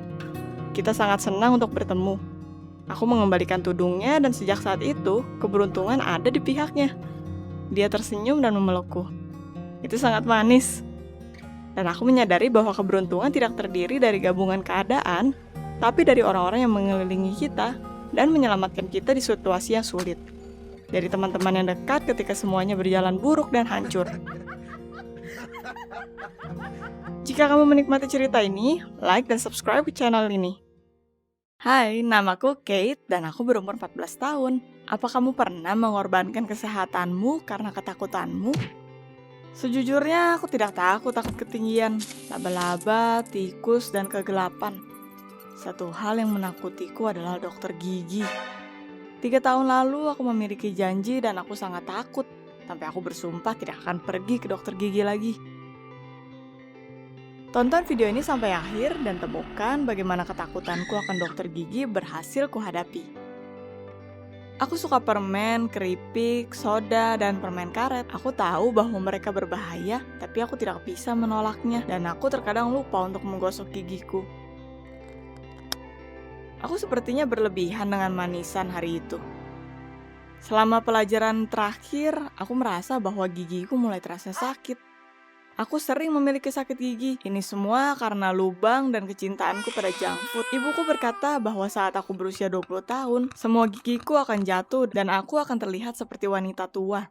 Kita sangat senang untuk bertemu. Aku mengembalikan tudungnya dan sejak saat itu, keberuntungan ada di pihaknya. Dia tersenyum dan memelukku. Itu sangat manis. Dan aku menyadari bahwa keberuntungan tidak terdiri dari gabungan keadaan, tapi dari orang-orang yang mengelilingi kita dan menyelamatkan kita di situasi yang sulit. Dari teman-teman yang dekat ketika semuanya berjalan buruk dan hancur. Jika kamu menikmati cerita ini, like dan subscribe ke channel ini. Hai, namaku Kate dan aku berumur 14 tahun. Apa kamu pernah mengorbankan kesehatanmu karena ketakutanmu? Sejujurnya aku tidak takut ketinggian, laba-laba, tikus, dan kegelapan. Satu hal yang menakutiku adalah dokter gigi. 3 tahun lalu aku memiliki janji dan aku sangat takut, sampai aku bersumpah tidak akan pergi ke dokter gigi lagi. Tonton video ini sampai akhir dan temukan bagaimana ketakutanku akan dokter gigi berhasil kuhadapi. Aku suka permen, keripik, soda, dan permen karet. Aku tahu bahwa mereka berbahaya, tapi aku tidak bisa menolaknya, dan aku terkadang lupa untuk menggosok gigiku. Aku sepertinya berlebihan dengan manisan hari itu. Selama pelajaran terakhir, aku merasa bahwa gigiku mulai terasa sakit. Aku sering memiliki sakit gigi. Ini semua karena lubang dan kecintaanku pada junk food. Ibuku berkata bahwa saat aku berusia 20 tahun, semua gigiku akan jatuh dan aku akan terlihat seperti wanita tua.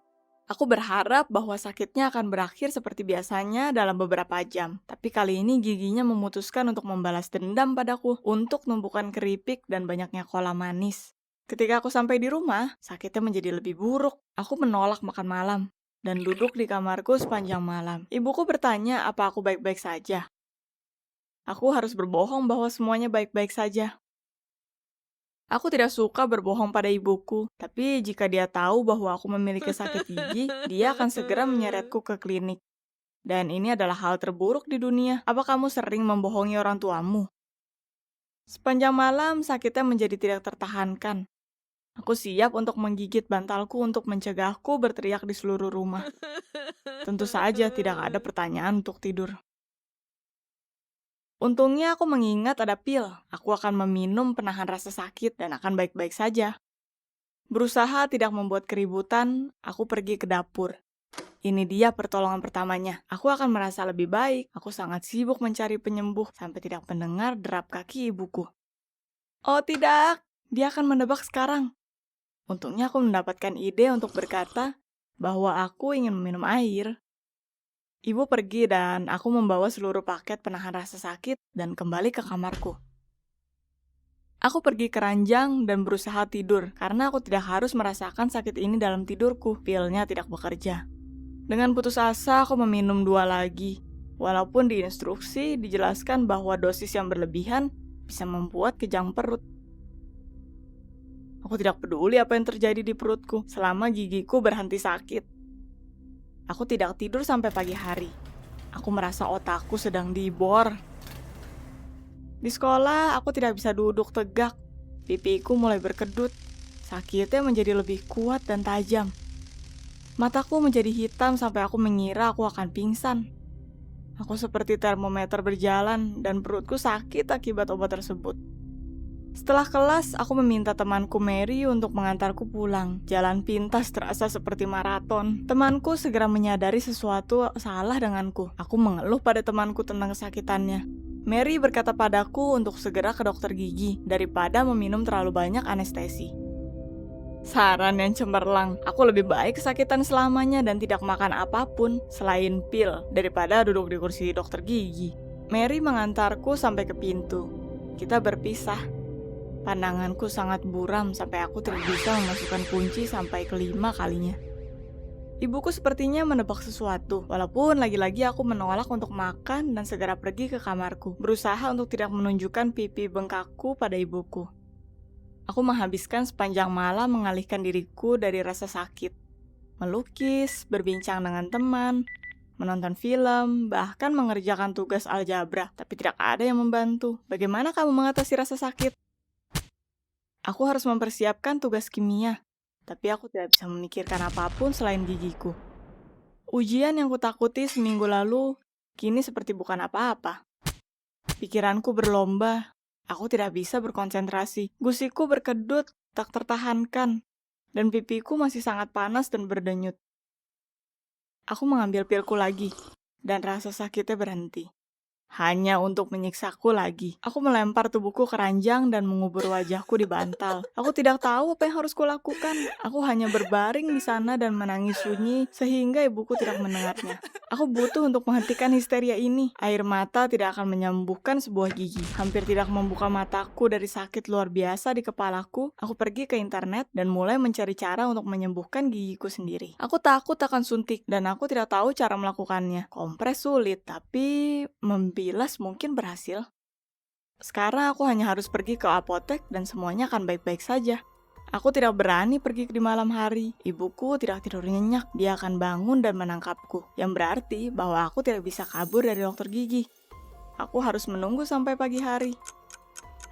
Aku berharap bahwa sakitnya akan berakhir seperti biasanya dalam beberapa jam. Tapi kali ini giginya memutuskan untuk membalas dendam padaku untuk tumpukan keripik dan banyaknya kola manis. Ketika aku sampai di rumah, sakitnya menjadi lebih buruk. Aku menolak makan malam dan duduk di kamarku sepanjang malam. Ibuku bertanya apa aku baik-baik saja. Aku harus berbohong bahwa semuanya baik-baik saja. Aku tidak suka berbohong pada ibuku, tapi jika dia tahu bahwa aku memiliki sakit gigi, dia akan segera menyeretku ke klinik. Dan ini adalah hal terburuk di dunia. Apa kamu sering membohongi orang tuamu? Sepanjang malam, sakitnya menjadi tidak tertahankan. Aku siap untuk menggigit bantalku untuk mencegahku berteriak di seluruh rumah. Tentu saja tidak ada pertanyaan untuk tidur. Untungnya aku mengingat ada pil. Aku akan meminum penahan rasa sakit dan akan baik-baik saja. Berusaha tidak membuat keributan, aku pergi ke dapur. Ini dia pertolongan pertamanya. Aku akan merasa lebih baik. Aku sangat sibuk mencari penyembuh sampai tidak mendengar derap kaki ibuku. Oh tidak, dia akan menebak sekarang. Untungnya aku mendapatkan ide untuk berkata bahwa aku ingin meminum air. Ibu pergi dan aku membawa seluruh paket penahan rasa sakit dan kembali ke kamarku. Aku pergi ke ranjang dan berusaha tidur karena aku tidak harus merasakan sakit ini dalam tidurku. Pilnya tidak bekerja. Dengan putus asa aku meminum 2 lagi. Walaupun di instruksi dijelaskan bahwa dosis yang berlebihan bisa membuat kejang perut. Aku tidak peduli apa yang terjadi di perutku selama gigiku berhenti sakit. Aku tidak tidur sampai pagi hari. Aku merasa otakku sedang dibor. Di sekolah, aku tidak bisa duduk tegak. Pipiku mulai berkedut. Sakitnya menjadi lebih kuat dan tajam. Mataku menjadi hitam sampai aku mengira aku akan pingsan. Aku seperti termometer berjalan dan perutku sakit akibat obat tersebut. Setelah kelas, aku meminta temanku Mary untuk mengantarku pulang. Jalan pintas terasa seperti maraton. Temanku segera menyadari sesuatu salah denganku. Aku mengeluh pada temanku tentang kesakitannya. Mary berkata padaku untuk segera ke dokter gigi daripada meminum terlalu banyak anestesi. Saran yang cemerlang. Aku lebih baik kesakitan selamanya dan tidak makan apapun selain pil daripada duduk di kursi dokter gigi. Mary mengantarku sampai ke pintu. Kita berpisah. Pandanganku sangat buram sampai aku tidak bisa memasukkan kunci sampai kelima kalinya. Ibuku sepertinya menebak sesuatu, walaupun lagi-lagi aku menolak untuk makan dan segera pergi ke kamarku, berusaha untuk tidak menunjukkan pipi bengkakku pada ibuku. Aku menghabiskan sepanjang malam mengalihkan diriku dari rasa sakit. Melukis, berbincang dengan teman, menonton film, bahkan mengerjakan tugas aljabrah, tapi tidak ada yang membantu. Bagaimana kamu mengatasi rasa sakit? Aku harus mempersiapkan tugas kimia, tapi aku tidak bisa memikirkan apapun selain gigiku. Ujian yang kutakuti seminggu lalu, kini seperti bukan apa-apa. Pikiranku berlomba, aku tidak bisa berkonsentrasi. Gusiku berkedut, tak tertahankan, dan pipiku masih sangat panas dan berdenyut. Aku mengambil pilku lagi, dan rasa sakitnya berhenti. Hanya untuk menyiksaku lagi. Aku melempar tubuhku ke ranjang dan mengubur wajahku di bantal. Aku tidak tahu apa yang harus kulakukan. Aku hanya berbaring di sana dan menangis sunyi sehingga ibuku tidak mendengarnya. Aku butuh untuk menghentikan histeria ini. Air mata tidak akan menyembuhkan sebuah gigi. Hampir tidak membuka mataku dari sakit luar biasa di kepalaku. Aku pergi ke internet dan mulai mencari cara untuk menyembuhkan gigiku sendiri. Aku takut akan suntik dan aku tidak tahu cara melakukannya. Kompres sulit, tapi bilas mungkin berhasil. Sekarang aku hanya harus pergi ke apotek dan semuanya akan baik-baik saja. Aku tidak berani pergi di malam hari. Ibuku tidak tidur nyenyak. Dia akan bangun dan menangkapku. Yang berarti bahwa aku tidak bisa kabur dari dokter gigi. Aku harus menunggu sampai pagi hari.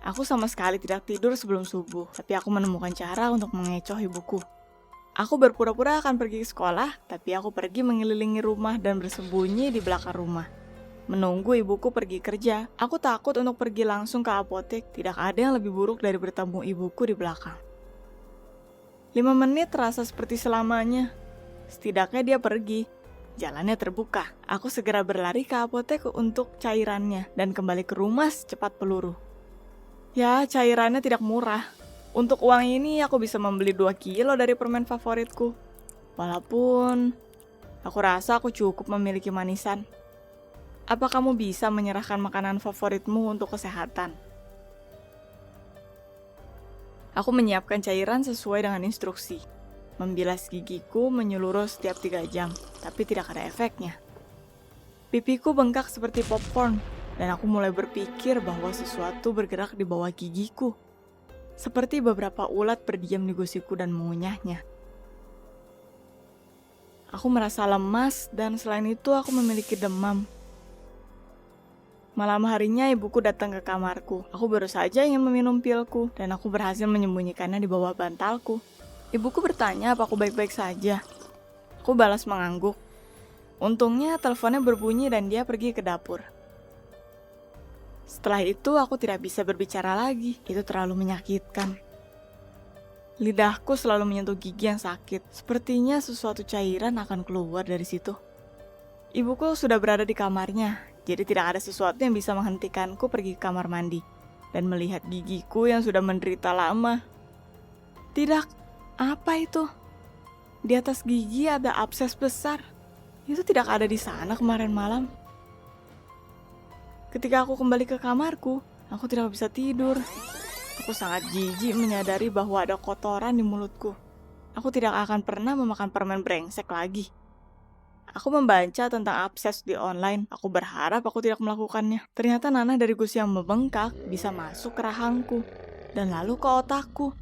Aku sama sekali tidak tidur sebelum subuh. Tapi aku menemukan cara untuk mengecoh ibuku. Aku berpura-pura akan pergi ke sekolah, tapi aku pergi mengelilingi rumah dan bersembunyi di belakang rumah. Menunggu ibuku pergi kerja, aku takut untuk pergi langsung ke apotek. Tidak ada yang lebih buruk dari bertemu ibuku di belakang. 5 menit terasa seperti selamanya. Setidaknya dia pergi. Jalannya terbuka. Aku segera berlari ke apotek untuk cairannya dan kembali ke rumah secepat peluru. Ya, cairannya tidak murah. Untuk uang ini aku bisa membeli 2 kilo dari permen favoritku. Walaupun aku rasa aku cukup memiliki manisan. Apa kamu bisa menyerahkan makanan favoritmu untuk kesehatan? Aku menyiapkan cairan sesuai dengan instruksi. Membilas gigiku menyeluruh setiap 3 jam, tapi tidak ada efeknya. Pipiku bengkak seperti popcorn, dan aku mulai berpikir bahwa sesuatu bergerak di bawah gigiku. Seperti beberapa ulat berdiam di gusiku dan mengunyahnya. Aku merasa lemas, dan selain itu aku memiliki demam. Malam harinya ibuku datang ke kamarku. Aku baru saja ingin meminum pilku dan aku berhasil menyembunyikannya di bawah bantalku. Ibuku bertanya apa aku baik-baik saja. Aku balas mengangguk. Untungnya teleponnya berbunyi dan dia pergi ke dapur. Setelah itu aku tidak bisa berbicara lagi. Itu terlalu menyakitkan. Lidahku selalu menyentuh gigi yang sakit. Sepertinya sesuatu cairan akan keluar dari situ. Ibuku sudah berada di kamarnya. Jadi tidak ada sesuatu yang bisa menghentikanku pergi ke kamar mandi dan melihat gigiku yang sudah menderita lama. Tidak, apa itu? Di atas gigi ada abses besar. Itu tidak ada di sana kemarin malam. Ketika aku kembali ke kamarku, aku tidak bisa tidur. Aku sangat jijik menyadari bahwa ada kotoran di mulutku. Aku tidak akan pernah memakan permen brengsek lagi. Aku membaca tentang abses di online. Aku berharap aku tidak melakukannya. Ternyata nanah dari gusi yang membengkak bisa masuk ke rahangku dan lalu ke otakku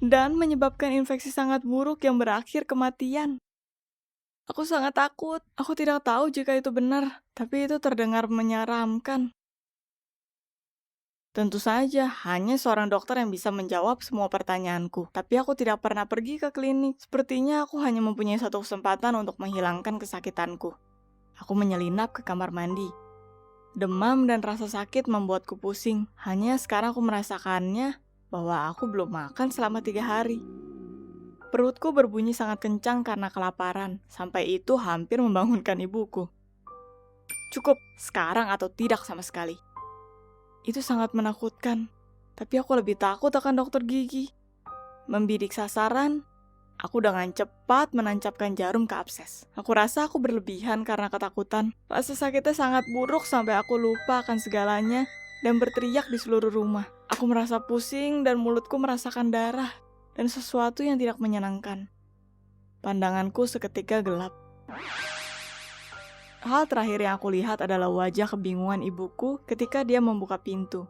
dan menyebabkan infeksi sangat buruk yang berakhir kematian. Aku sangat takut. Aku tidak tahu jika itu benar, tapi itu terdengar menyeramkan. Tentu saja, hanya seorang dokter yang bisa menjawab semua pertanyaanku. Tapi aku tidak pernah pergi ke klinik. Sepertinya aku hanya mempunyai satu kesempatan untuk menghilangkan kesakitanku. Aku menyelinap ke kamar mandi. Demam dan rasa sakit membuatku pusing. Hanya sekarang aku merasakannya bahwa aku belum makan selama 3 hari. Perutku berbunyi sangat kencang karena kelaparan. Sampai itu hampir membangunkan ibuku. Cukup, sekarang atau tidak sama sekali. Itu sangat menakutkan, tapi aku lebih takut akan dokter gigi. Membidik sasaran, aku dengan cepat menancapkan jarum ke abses. Aku rasa aku berlebihan karena ketakutan. Rasa sakitnya sangat buruk sampai aku lupa akan segalanya dan berteriak di seluruh rumah. Aku merasa pusing dan mulutku merasakan darah dan sesuatu yang tidak menyenangkan. Pandanganku seketika gelap. Hal terakhir yang aku lihat adalah wajah kebingungan ibuku ketika dia membuka pintu.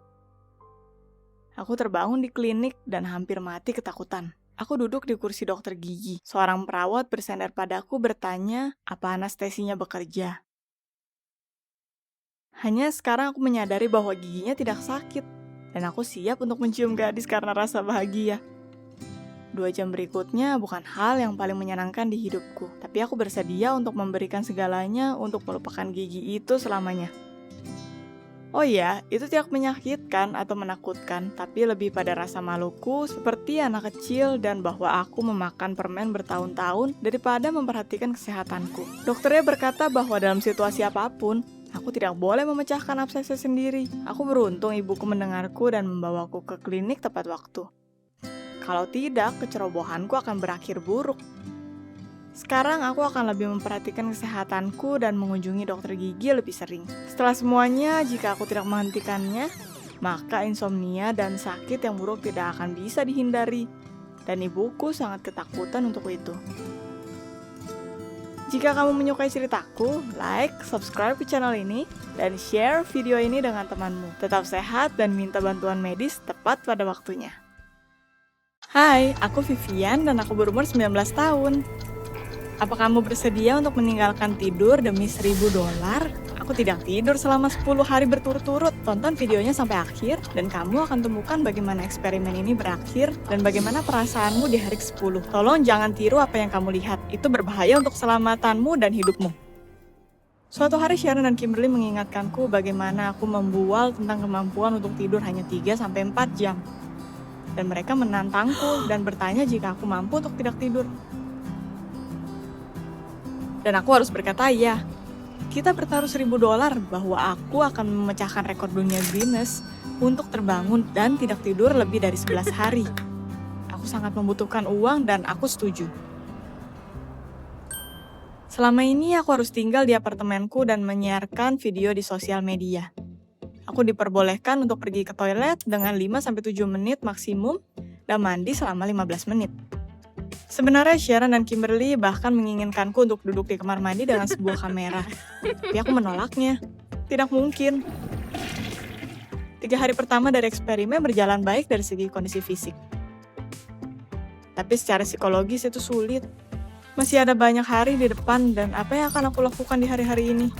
Aku terbangun di klinik dan hampir mati ketakutan. Aku duduk di kursi dokter gigi. Seorang perawat bersandar padaku bertanya apa anestesinya bekerja. Hanya sekarang aku menyadari bahwa giginya tidak sakit, dan aku siap untuk mencium gadis karena rasa bahagia. 2 jam berikutnya bukan hal yang paling menyenangkan di hidupku, tapi aku bersedia untuk memberikan segalanya untuk melupakan gigi itu selamanya. Oh iya, itu tidak menyakitkan atau menakutkan, tapi lebih pada rasa maluku seperti anak kecil dan bahwa aku memakan permen bertahun-tahun daripada memperhatikan kesehatanku. Dokternya berkata bahwa dalam situasi apapun, aku tidak boleh memecahkan absesnya sendiri. Aku beruntung ibuku mendengarku dan membawaku ke klinik tepat waktu. Kalau tidak, kecerobohanku akan berakhir buruk. Sekarang aku akan lebih memperhatikan kesehatanku dan mengunjungi dokter gigi lebih sering. Setelah semuanya, jika aku tidak menghentikannya, maka insomnia dan sakit yang buruk tidak akan bisa dihindari. Dan ibuku sangat ketakutan untuk itu. Jika kamu menyukai ceritaku, like, subscribe ke channel ini, dan share video ini dengan temanmu. Tetap sehat dan minta bantuan medis tepat pada waktunya. Hai, aku Vivian dan aku berumur 19 tahun. Apa kamu bersedia untuk meninggalkan tidur demi $1.000? Aku tidak tidur selama 10 hari berturut-turut. Tonton videonya sampai akhir dan kamu akan temukan bagaimana eksperimen ini berakhir dan bagaimana perasaanmu di hari ke-10. Tolong jangan tiru apa yang kamu lihat. Itu berbahaya untuk keselamatanmu dan hidupmu. Suatu hari Sharon dan Kimberly mengingatkanku bagaimana aku membual tentang kemampuan untuk tidur hanya 3-4 jam. Dan mereka menantangku dan bertanya jika aku mampu untuk tidak tidur. Dan aku harus berkata ya. Kita bertaruh $1.000 bahwa aku akan memecahkan rekor dunia Guinness untuk terbangun dan tidak tidur lebih dari 11 hari. Aku sangat membutuhkan uang dan aku setuju. Selama ini aku harus tinggal di apartemenku dan menyiarkan video di sosial media. Aku diperbolehkan untuk pergi ke toilet dengan 5-7 menit maksimum dan mandi selama 15 menit. Sebenarnya Sharon dan Kimberly bahkan menginginkanku untuk duduk di kamar mandi dengan sebuah kamera. Tapi aku menolaknya. Tidak mungkin. 3 hari pertama dari eksperimen berjalan baik dari segi kondisi fisik. Tapi secara psikologis itu sulit. Masih ada banyak hari di depan dan apa yang akan aku lakukan di hari-hari ini?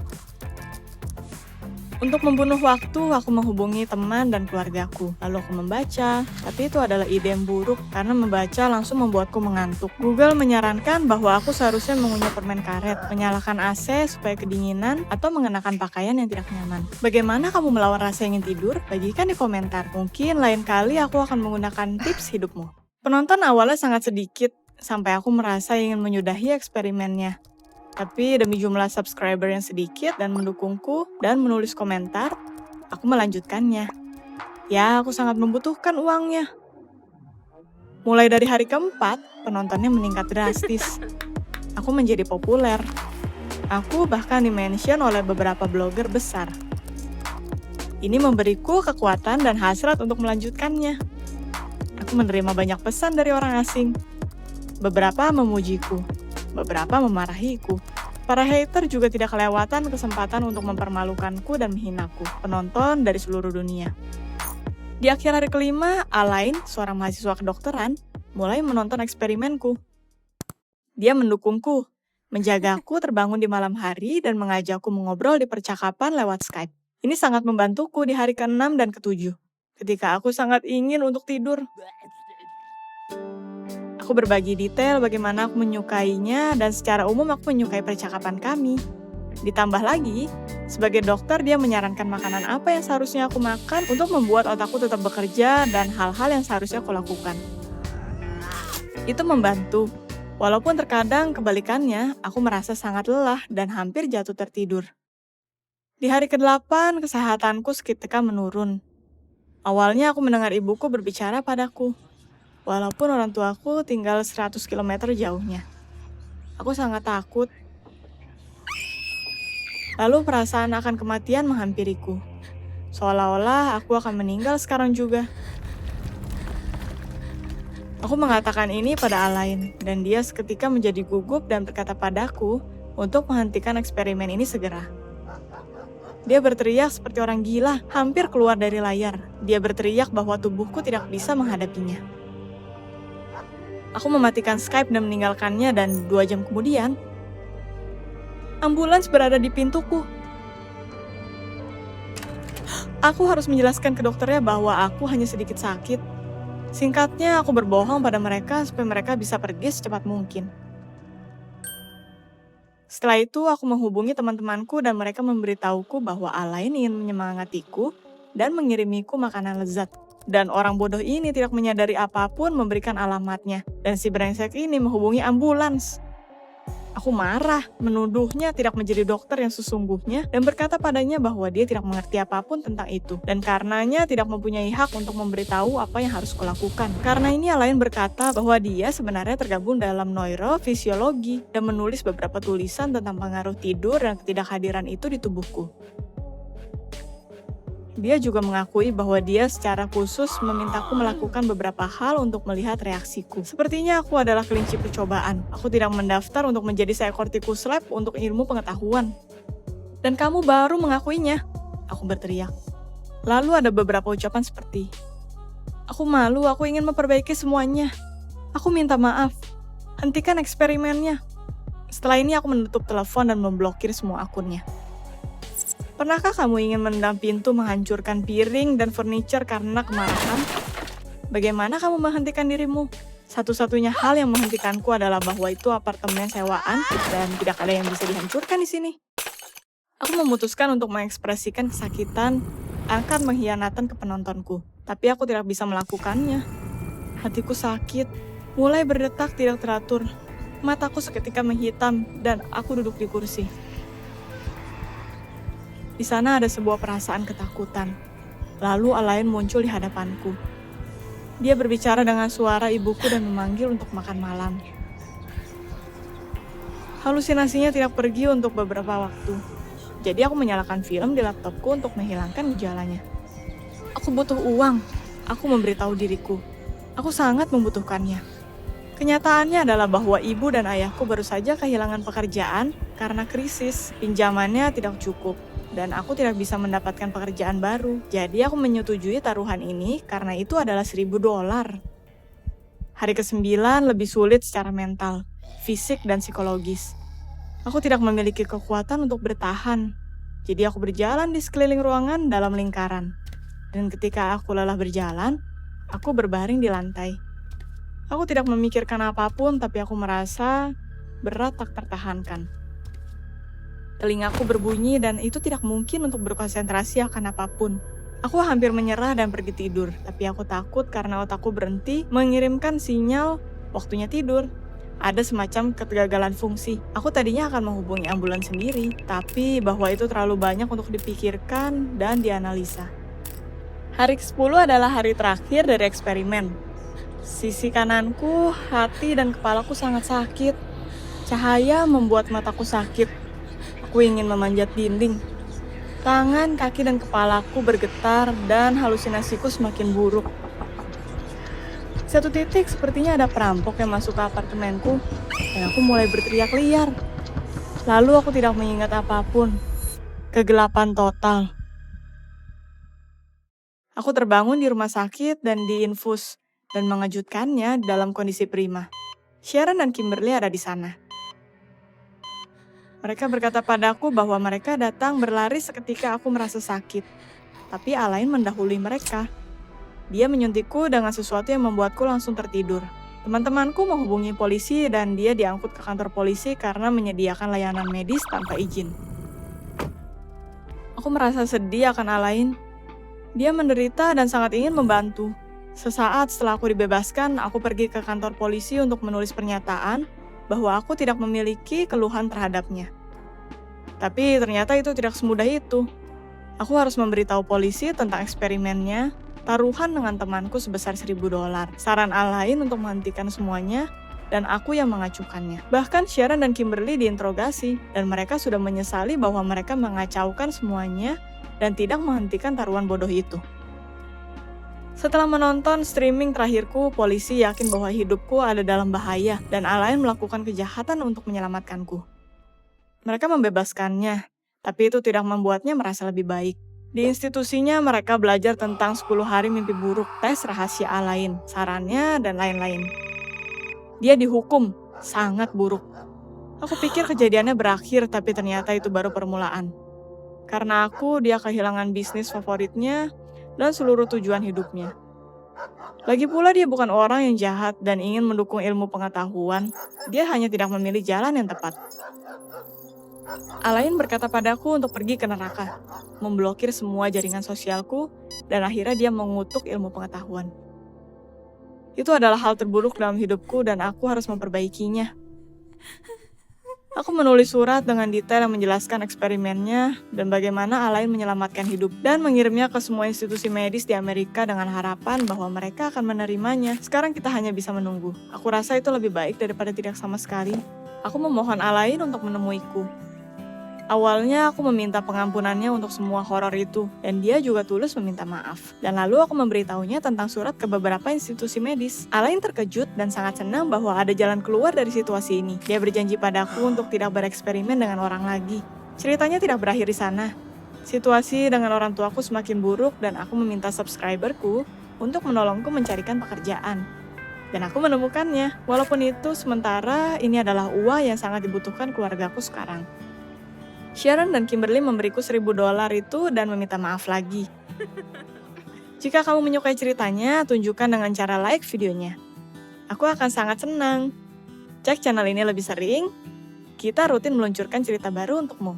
Untuk membunuh waktu, aku menghubungi teman dan keluargaku. Lalu aku membaca, tapi itu adalah ide yang buruk karena membaca langsung membuatku mengantuk. Google menyarankan bahwa aku seharusnya mengunyah permen karet, menyalakan AC supaya kedinginan, atau mengenakan pakaian yang tidak nyaman. Bagaimana kamu melawan rasa ingin tidur? Bagikan di komentar. Mungkin lain kali aku akan menggunakan tips hidupmu. Penonton awalnya sangat sedikit, sampai aku merasa ingin menyudahi eksperimennya. Tapi demi jumlah subscriber yang sedikit dan mendukungku dan menulis komentar, aku melanjutkannya. Ya, aku sangat membutuhkan uangnya. Mulai dari hari keempat, penontonnya meningkat drastis. Aku menjadi populer. Aku bahkan di-mention oleh beberapa blogger besar. Ini memberiku kekuatan dan hasrat untuk melanjutkannya. Aku menerima banyak pesan dari orang asing. Beberapa memujiku. Beberapa memarahiku. Para hater juga tidak kelewatan kesempatan untuk mempermalukanku dan menghinaku. Penonton dari seluruh dunia. Di akhir hari kelima, Alain, seorang mahasiswa kedokteran, mulai menonton eksperimenku. Dia mendukungku, menjagaku terbangun di malam hari dan mengajakku mengobrol di percakapan lewat Skype. Ini sangat membantuku di hari ke-6 dan ke-7, ketika aku sangat ingin untuk tidur. Aku berbagi detail bagaimana aku menyukainya dan secara umum aku menyukai percakapan kami. Ditambah lagi, sebagai dokter dia menyarankan makanan apa yang seharusnya aku makan untuk membuat otakku tetap bekerja dan hal-hal yang seharusnya aku lakukan. Itu membantu, walaupun terkadang kebalikannya aku merasa sangat lelah dan hampir jatuh tertidur. Di hari ke-8, kesehatanku seketika menurun. Awalnya aku mendengar ibuku berbicara padaku. Walaupun orang tuaku tinggal 100 km jauhnya. Aku sangat takut. Lalu perasaan akan kematian menghampiriku. Seolah-olah aku akan meninggal sekarang juga. Aku mengatakan ini pada Alain, dan dia seketika menjadi gugup dan berkata padaku untuk menghentikan eksperimen ini segera. Dia berteriak seperti orang gila, hampir keluar dari layar. Dia berteriak bahwa tubuhku tidak bisa menghadapinya. Aku mematikan Skype dan meninggalkannya dan 2 jam kemudian, ambulans berada di pintuku. Aku harus menjelaskan ke dokternya bahwa aku hanya sedikit sakit. Singkatnya, aku berbohong pada mereka supaya mereka bisa pergi secepat mungkin. Setelah itu, aku menghubungi teman-temanku dan mereka memberitahuku bahwa Alain ingin menyemangatiku dan mengirimiku makanan lezat. Dan orang bodoh ini tidak menyadari apapun memberikan alamatnya. Dan si brengsek ini menghubungi ambulans. Aku marah, menuduhnya tidak menjadi dokter yang sesungguhnya dan berkata padanya bahwa dia tidak mengerti apapun tentang itu. Dan karenanya tidak mempunyai hak untuk memberitahu apa yang harus kulakukan. Karena ini Alain berkata bahwa dia sebenarnya tergabung dalam neurofisiologi dan menulis beberapa tulisan tentang pengaruh tidur dan ketidakhadiran itu di tubuhku. Dia juga mengakui bahwa dia secara khusus memintaku melakukan beberapa hal untuk melihat reaksiku. Sepertinya aku adalah kelinci percobaan. Aku tidak mendaftar untuk menjadi seekor tikus lab untuk ilmu pengetahuan. Dan kamu baru mengakuinya, aku berteriak. Lalu ada beberapa ucapan seperti, aku malu, aku ingin memperbaiki semuanya. Aku minta maaf. Hentikan eksperimennya. Setelah ini aku menutup telepon dan memblokir semua akunnya. Pernahkah kamu ingin menendang pintu, menghancurkan piring dan furniture karena kemarahan? Bagaimana kamu menghentikan dirimu? Satu-satunya hal yang menghentikanku adalah bahwa itu apartemen sewaan dan tidak ada yang bisa dihancurkan di sini. Aku memutuskan untuk mengekspresikan kesakitan akan pengkhianatan ke penontonku, tapi aku tidak bisa melakukannya. Hatiku sakit, mulai berdetak tidak teratur. Mataku seketika menghitam dan aku duduk di kursi. Di sana ada sebuah perasaan ketakutan. Lalu Alain muncul di hadapanku. Dia berbicara dengan suara ibuku dan memanggil untuk makan malam. Halusinasinya tidak pergi untuk beberapa waktu. Jadi aku menyalakan film di laptopku untuk menghilangkan gejalanya. Aku butuh uang. Aku memberitahu diriku. Aku sangat membutuhkannya. Kenyataannya adalah bahwa ibu dan ayahku baru saja kehilangan pekerjaan karena krisis. Pinjamannya tidak cukup. Dan aku tidak bisa mendapatkan pekerjaan baru. Jadi aku menyetujui taruhan ini karena itu adalah $1.000. Hari ke-9 lebih sulit secara mental, fisik, dan psikologis. Aku tidak memiliki kekuatan untuk bertahan. Jadi aku berjalan di sekeliling ruangan dalam lingkaran. Dan ketika aku lelah berjalan, aku berbaring di lantai. Aku tidak memikirkan apapun, tapi aku merasa berat tak tertahankan. Telingaku berbunyi dan itu tidak mungkin untuk berkonsentrasi akan apapun. Aku hampir menyerah dan pergi tidur, tapi aku takut karena otakku berhenti mengirimkan sinyal waktunya tidur. Ada semacam kegagalan fungsi. Aku tadinya akan menghubungi ambulans sendiri, tapi bahwa itu terlalu banyak untuk dipikirkan dan dianalisa. Hari ke-10 adalah hari terakhir dari eksperimen. Sisi kananku, hati, dan kepalaku sangat sakit. Cahaya membuat mataku sakit. Aku ingin memanjat dinding. Tangan, kaki, dan kepalaku bergetar dan halusinasiku semakin buruk. Satu titik sepertinya ada perampok yang masuk ke apartemenku dan aku mulai berteriak liar. Lalu aku tidak mengingat apapun. Kegelapan total. Aku terbangun di rumah sakit dan diinfus dan mengejutkannya dalam kondisi prima. Sharon dan Kimberly ada di sana. Mereka berkata padaku bahwa mereka datang berlari seketika aku merasa sakit. Tapi Alain mendahului mereka. Dia menyuntikku dengan sesuatu yang membuatku langsung tertidur. Teman-temanku menghubungi polisi dan dia diangkut ke kantor polisi karena menyediakan layanan medis tanpa izin. Aku merasa sedih akan Alain. Dia menderita dan sangat ingin membantu. Sesaat setelah aku dibebaskan, aku pergi ke kantor polisi untuk menulis pernyataan bahwa aku tidak memiliki keluhan terhadapnya. Tapi ternyata itu tidak semudah itu. Aku harus memberitahu polisi tentang eksperimennya, taruhan dengan temanku sebesar $1.000, saran Alain untuk menghentikan semuanya, dan aku yang mengacukannya. Bahkan Sharon dan Kimberly diinterogasi, dan mereka sudah menyesali bahwa mereka mengacaukan semuanya dan tidak menghentikan taruhan bodoh itu. Setelah menonton streaming terakhirku, polisi yakin bahwa hidupku ada dalam bahaya dan Alain melakukan kejahatan untuk menyelamatkanku. Mereka membebaskannya, tapi itu tidak membuatnya merasa lebih baik. Di institusinya mereka belajar tentang 10 hari mimpi buruk, tes rahasia Alain, sarannya, dan lain-lain. Dia dihukum, sangat buruk. Aku pikir kejadiannya berakhir, tapi ternyata itu baru permulaan. Karena aku, dia kehilangan bisnis favoritnya dan seluruh tujuan hidupnya. Lagi pula dia bukan orang yang jahat dan ingin mendukung ilmu pengetahuan. Dia hanya tidak memilih jalan yang tepat. Alain berkata padaku untuk pergi ke neraka, memblokir semua jaringan sosialku, dan akhirnya dia mengutuk ilmu pengetahuan. Itu adalah hal terburuk dalam hidupku dan aku harus memperbaikinya. Aku menulis surat dengan detail yang menjelaskan eksperimennya dan bagaimana Alain menyelamatkan hidup dan mengirimnya ke semua institusi medis di Amerika dengan harapan bahwa mereka akan menerimanya. Sekarang kita hanya bisa menunggu. Aku rasa itu lebih baik daripada tidak sama sekali. Aku memohon Alain untuk menemuiku. Awalnya aku meminta pengampunannya untuk semua horor itu, dan dia juga tulus meminta maaf. Dan lalu aku memberitahunya tentang surat ke beberapa institusi medis. Alain terkejut dan sangat senang bahwa ada jalan keluar dari situasi ini. Dia berjanji padaku untuk tidak bereksperimen dengan orang lagi. Ceritanya tidak berakhir di sana. Situasi dengan orang tuaku semakin buruk dan aku meminta subscriberku untuk menolongku mencarikan pekerjaan. Dan aku menemukannya. Walaupun itu sementara, ini adalah uang yang sangat dibutuhkan keluargaku sekarang. Sharon dan Kimberly memberiku $1.000 itu dan meminta maaf lagi. Jika kamu menyukai ceritanya, tunjukkan dengan cara like videonya. Aku akan sangat senang. Cek channel ini lebih sering. Kita rutin meluncurkan cerita baru untukmu.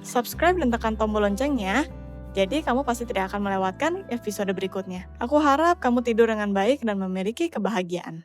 Subscribe dan tekan tombol loncengnya, jadi kamu pasti tidak akan melewatkan episode berikutnya. Aku harap kamu tidur dengan baik dan memiliki kebahagiaan.